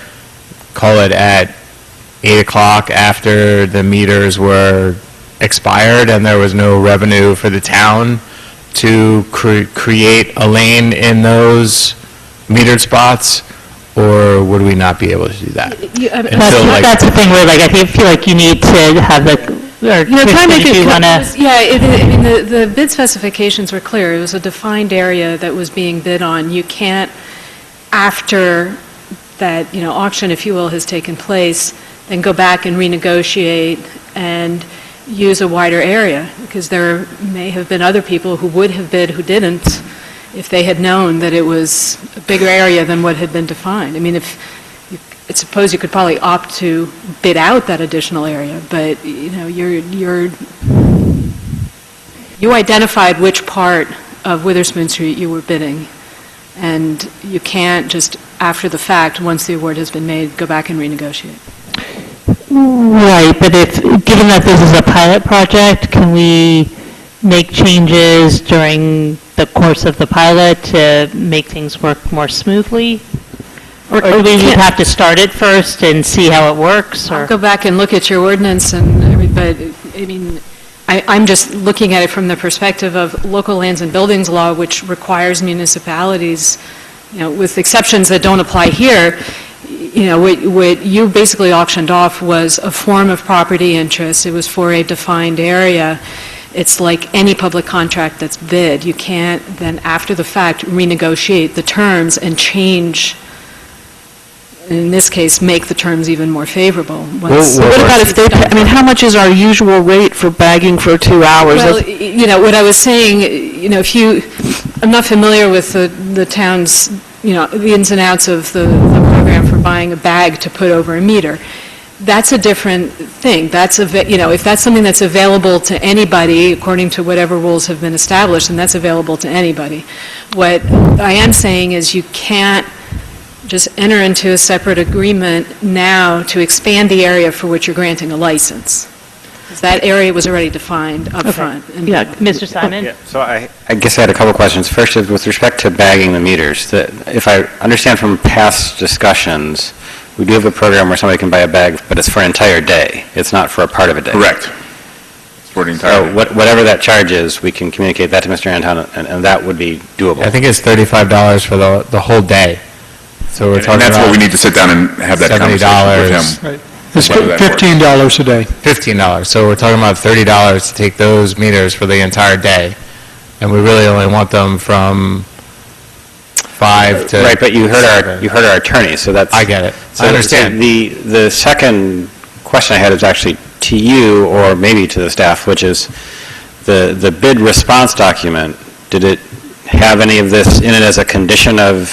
call it at 8 o'clock after the meters were expired and there was no revenue for the town, to create a lane in those metered spots, or would we not be able to do that? That's the thing where, like, I feel like you need to have the... Trying to make it, the bid specifications were clear. It was a defined area that was being bid on. You can't, after that, auction, if you will, has taken place, then go back and renegotiate and use a wider area, because there may have been other people who would have bid who didn't, if they had known that it was a bigger area than what had been defined. I mean, I suppose you could probably opt to bid out that additional area, but, you identified which part of Witherspoon Street you were bidding, and you can't just, after the fact, once the award has been made, go back and renegotiate. Right, but given that this is a pilot project, can we make changes during the course of the pilot to make things work more smoothly? Or do we have to start it first and see how it works? I'll go back and look at your ordinance, but I mean, I'm just looking at it from the perspective of local lands and buildings law, which requires municipalities, with exceptions that don't apply here, what you basically auctioned off was a form of property interest. It was for a defined area. It's like any public contract that's bid. You can't then, after the fact, renegotiate the terms and change, in this case, make the terms even more favorable. What about if they pay, how much is our usual rate for bagging for 2 hours? Well, what I was saying, I'm not familiar with the town's, the ins and outs of the program for buying a bag to put over a meter. That's a different thing. If that's something that's available to anybody, according to whatever rules have been established, then that's available to anybody. What I am saying is you can't just enter into a separate agreement now to expand the area for which you're granting a license. Because that area was already defined up front. Yeah, Mr. Simon? Yeah, so I guess I had a couple questions. First is with respect to bagging the meters. If I understand from past discussions, we do have a program where somebody can buy a bag, but it's for an entire day. It's not for a part of a day. Correct. For the entire day. Whatever that charge is, we can communicate that to Mr. Anton, and that would be doable. I think it's $35 for the whole day. So we're talking and that's about where we need to sit down and have that conversation with him. Right. It's $15 a day. $15. So we're talking about $30 to take those meters for the entire day. And we really only want them from 5 to... Right, but you heard our attorney, so that's... I get it. So I understand. The second question I had is actually to you, or maybe to the staff, which is the bid response document. Did it have any of this in it as a condition of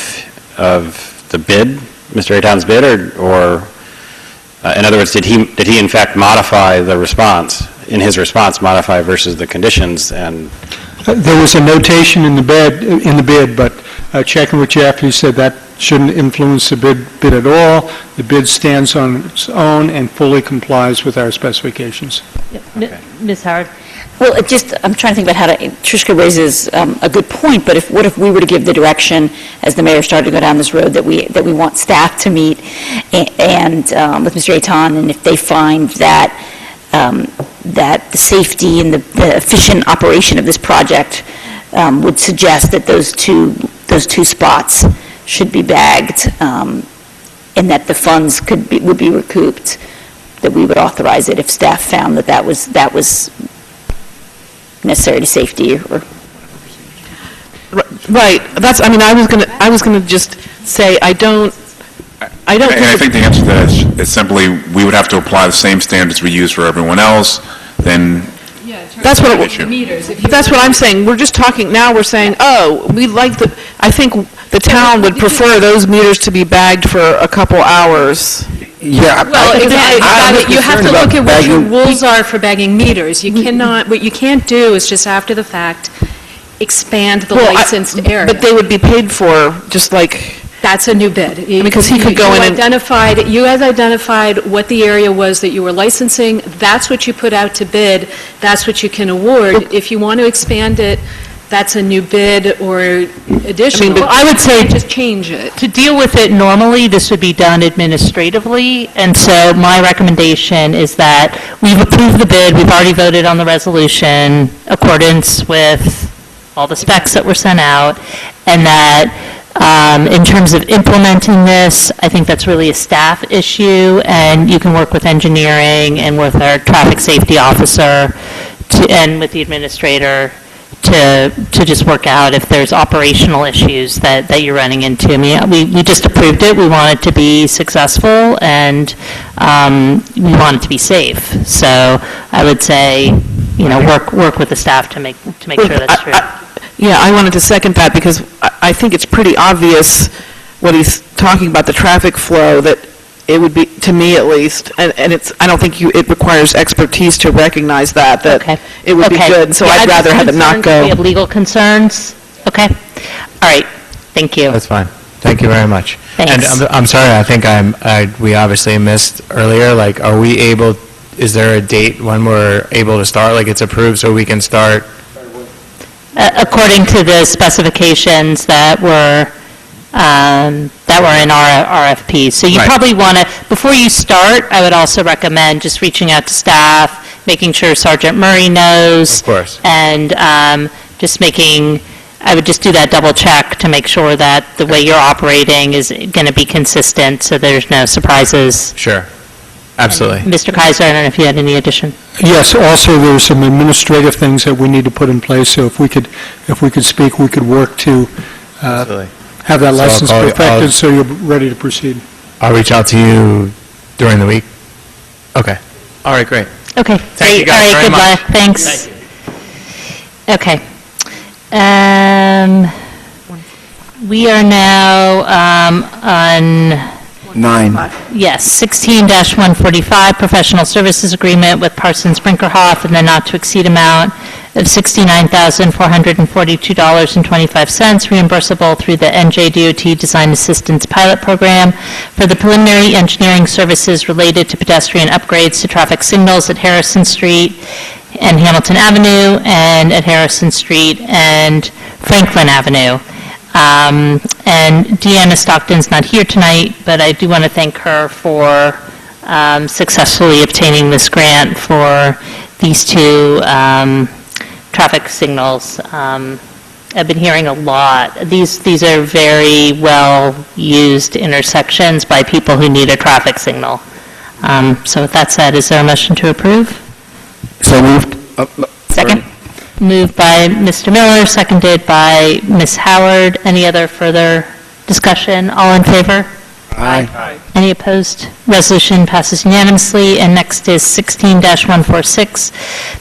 the bid, Mr. Aton's bid, or in other words, did he in fact modify the response, in his response, modify versus the conditions? And there was a notation in the bid, but checking with Jeff, he said that shouldn't influence the bid at all. The bid stands on its own and fully complies with our specifications. Ms. Howard? Well, I'm trying to think about how to, Trishka raises a good point, but what if we were to give the direction, as the mayor started to go down this road, that we want staff to meet and with Mr. Aton, and if they find that the safety and the efficient operation of this project would suggest that those two spots should be bagged, and that the funds would be recouped, that we would authorize it if staff found that was necessary to safety or. Right, I was gonna just say, I don't I think the answer to that is simply, we would have to apply the same standards we use for everyone else, then That's what, meters. that's what I'm saying. We're just talking, now we're saying, oh, I think the town would prefer those meters to be bagged for a couple hours. Yeah. Well, you have to look at what your rules are for bagging meters. You cannot, what you can't do is just after the fact expand the licensed area. But they would be paid for, just like... That's a new bid. Because he could go in and... You guys identified what the area was that you were licensing. That's what you put out to bid. That's what you can award. If you want to expand it, that's a new bid or additional. Well, I would say just change it. To deal with it normally, this would be done administratively, and so my recommendation is that we've approved the bid, we've already voted on the resolution, accordance with all the specs that were sent out, and that in terms of implementing this, I think that's really a staff issue, and you can work with engineering and with our traffic safety officer and with the administrator to just work out if there's operational issues that you're running into. I mean, we just approved it, we want it to be successful, and we want it to be safe. So I would say, work with the staff to make sure that's true. Yeah, I wanted to second that because I think it's pretty obvious what he's talking about, the traffic flow, that it would be, to me at least, and I don't think it requires expertise to recognize that it would be good, so I'd rather have it not go. We have legal concerns? Okay. All right. Thank you. That's fine. Thank you very much. Thanks. And I'm sorry, I think we obviously missed earlier, like, is there a date when we're able to start, like it's approved so we can start? According to the specifications that were in our RFP. So you probably want to, before you start, I would also recommend just reaching out to staff, making sure Sergeant Murray knows. Of course. And I would just do that double check to make sure that the way you're operating is going to be consistent, so there's no surprises. Sure. Absolutely. And Mr. Kaiser, I don't know if you had any addition. Yes, also there's some administrative things that we need to put in place, so if we could speak, we could work to have that license perfected so you're ready to proceed. I'll reach out to you during the week. Okay. All right, great. Okay. Thank you guys very much. All right, good luck. Thanks. Thank you. Okay. We are now on... 9. Yes, 16-145, professional services agreement with Parsons Brinkerhoff in the not-to-exceed amount of $69,442.25, reimbursable through the NJDOT Design Assistance Pilot Program for the preliminary engineering services related to pedestrian upgrades to traffic signals at Harrison Street and Hamilton Avenue, and at Harrison Street and Franklin Avenue. And Deanna Stockton's not here tonight, but I do want to thank her for successfully obtaining this grant for these two traffic signals. I've been hearing a lot. These are very well-used intersections by people who need a traffic signal. So with that said, is there a motion to approve? So moved. Second. Moved by Mr. Miller, seconded by Ms. Howard. Any other further discussion? All in favor? Aye. Any opposed? Resolution passes unanimously. And next is 16-146,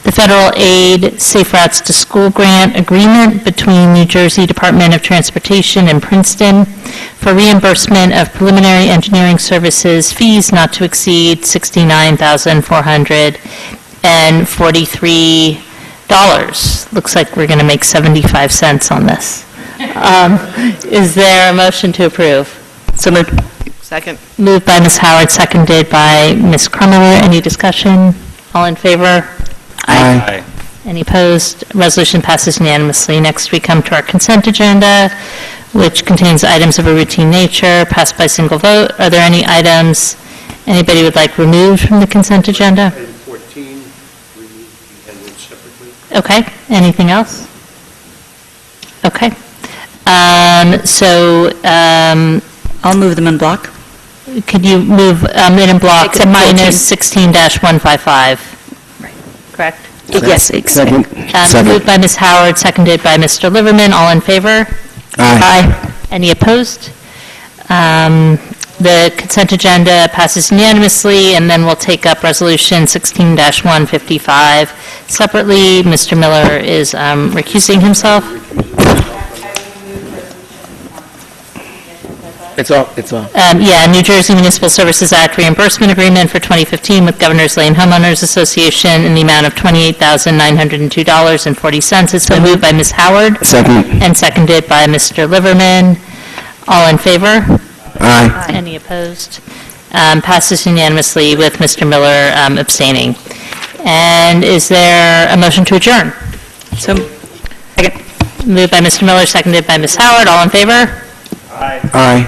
the Federal Aid Safe Routes to School Grant Agreement between New Jersey Department of Transportation and Princeton for reimbursement of preliminary engineering services fees not to exceed $69,443. Looks like we're going to make 75 cents on this. Is there a motion to approve? So moved. Second. Moved by Ms. Howard, seconded by Ms. Krummeller. Any discussion? All in favor? Aye. Any opposed? Resolution passes unanimously. Next, we come to our consent agenda, which contains items of a routine nature, passed by single vote. Are there any items anybody would like removed from the consent agenda? Item 14, we need to be handled separately. Okay, anything else? Okay. I'll move them in block. Could you move in block Except minus 16-155? Correct? Yes, Second. Moved by Ms. Howard, seconded by Mr. Liverman. All in favor? Aye. Any opposed? The consent agenda passes unanimously, and then we'll take up Resolution 16-155 separately. Mr. Miller is recusing himself. It's all. New Jersey Municipal Services Act reimbursement agreement for 2015 with Governor's Lane Homeowners Association in the amount of $28,902.40. It's been moved by Ms. Howard. Second. And seconded by Mr. Liverman. All in favor? Aye. Any opposed? Passes unanimously with Mr. Miller abstaining. And is there a motion to adjourn? So, Moved by Mr. Miller, seconded by Ms. Howard. All in favor? Aye.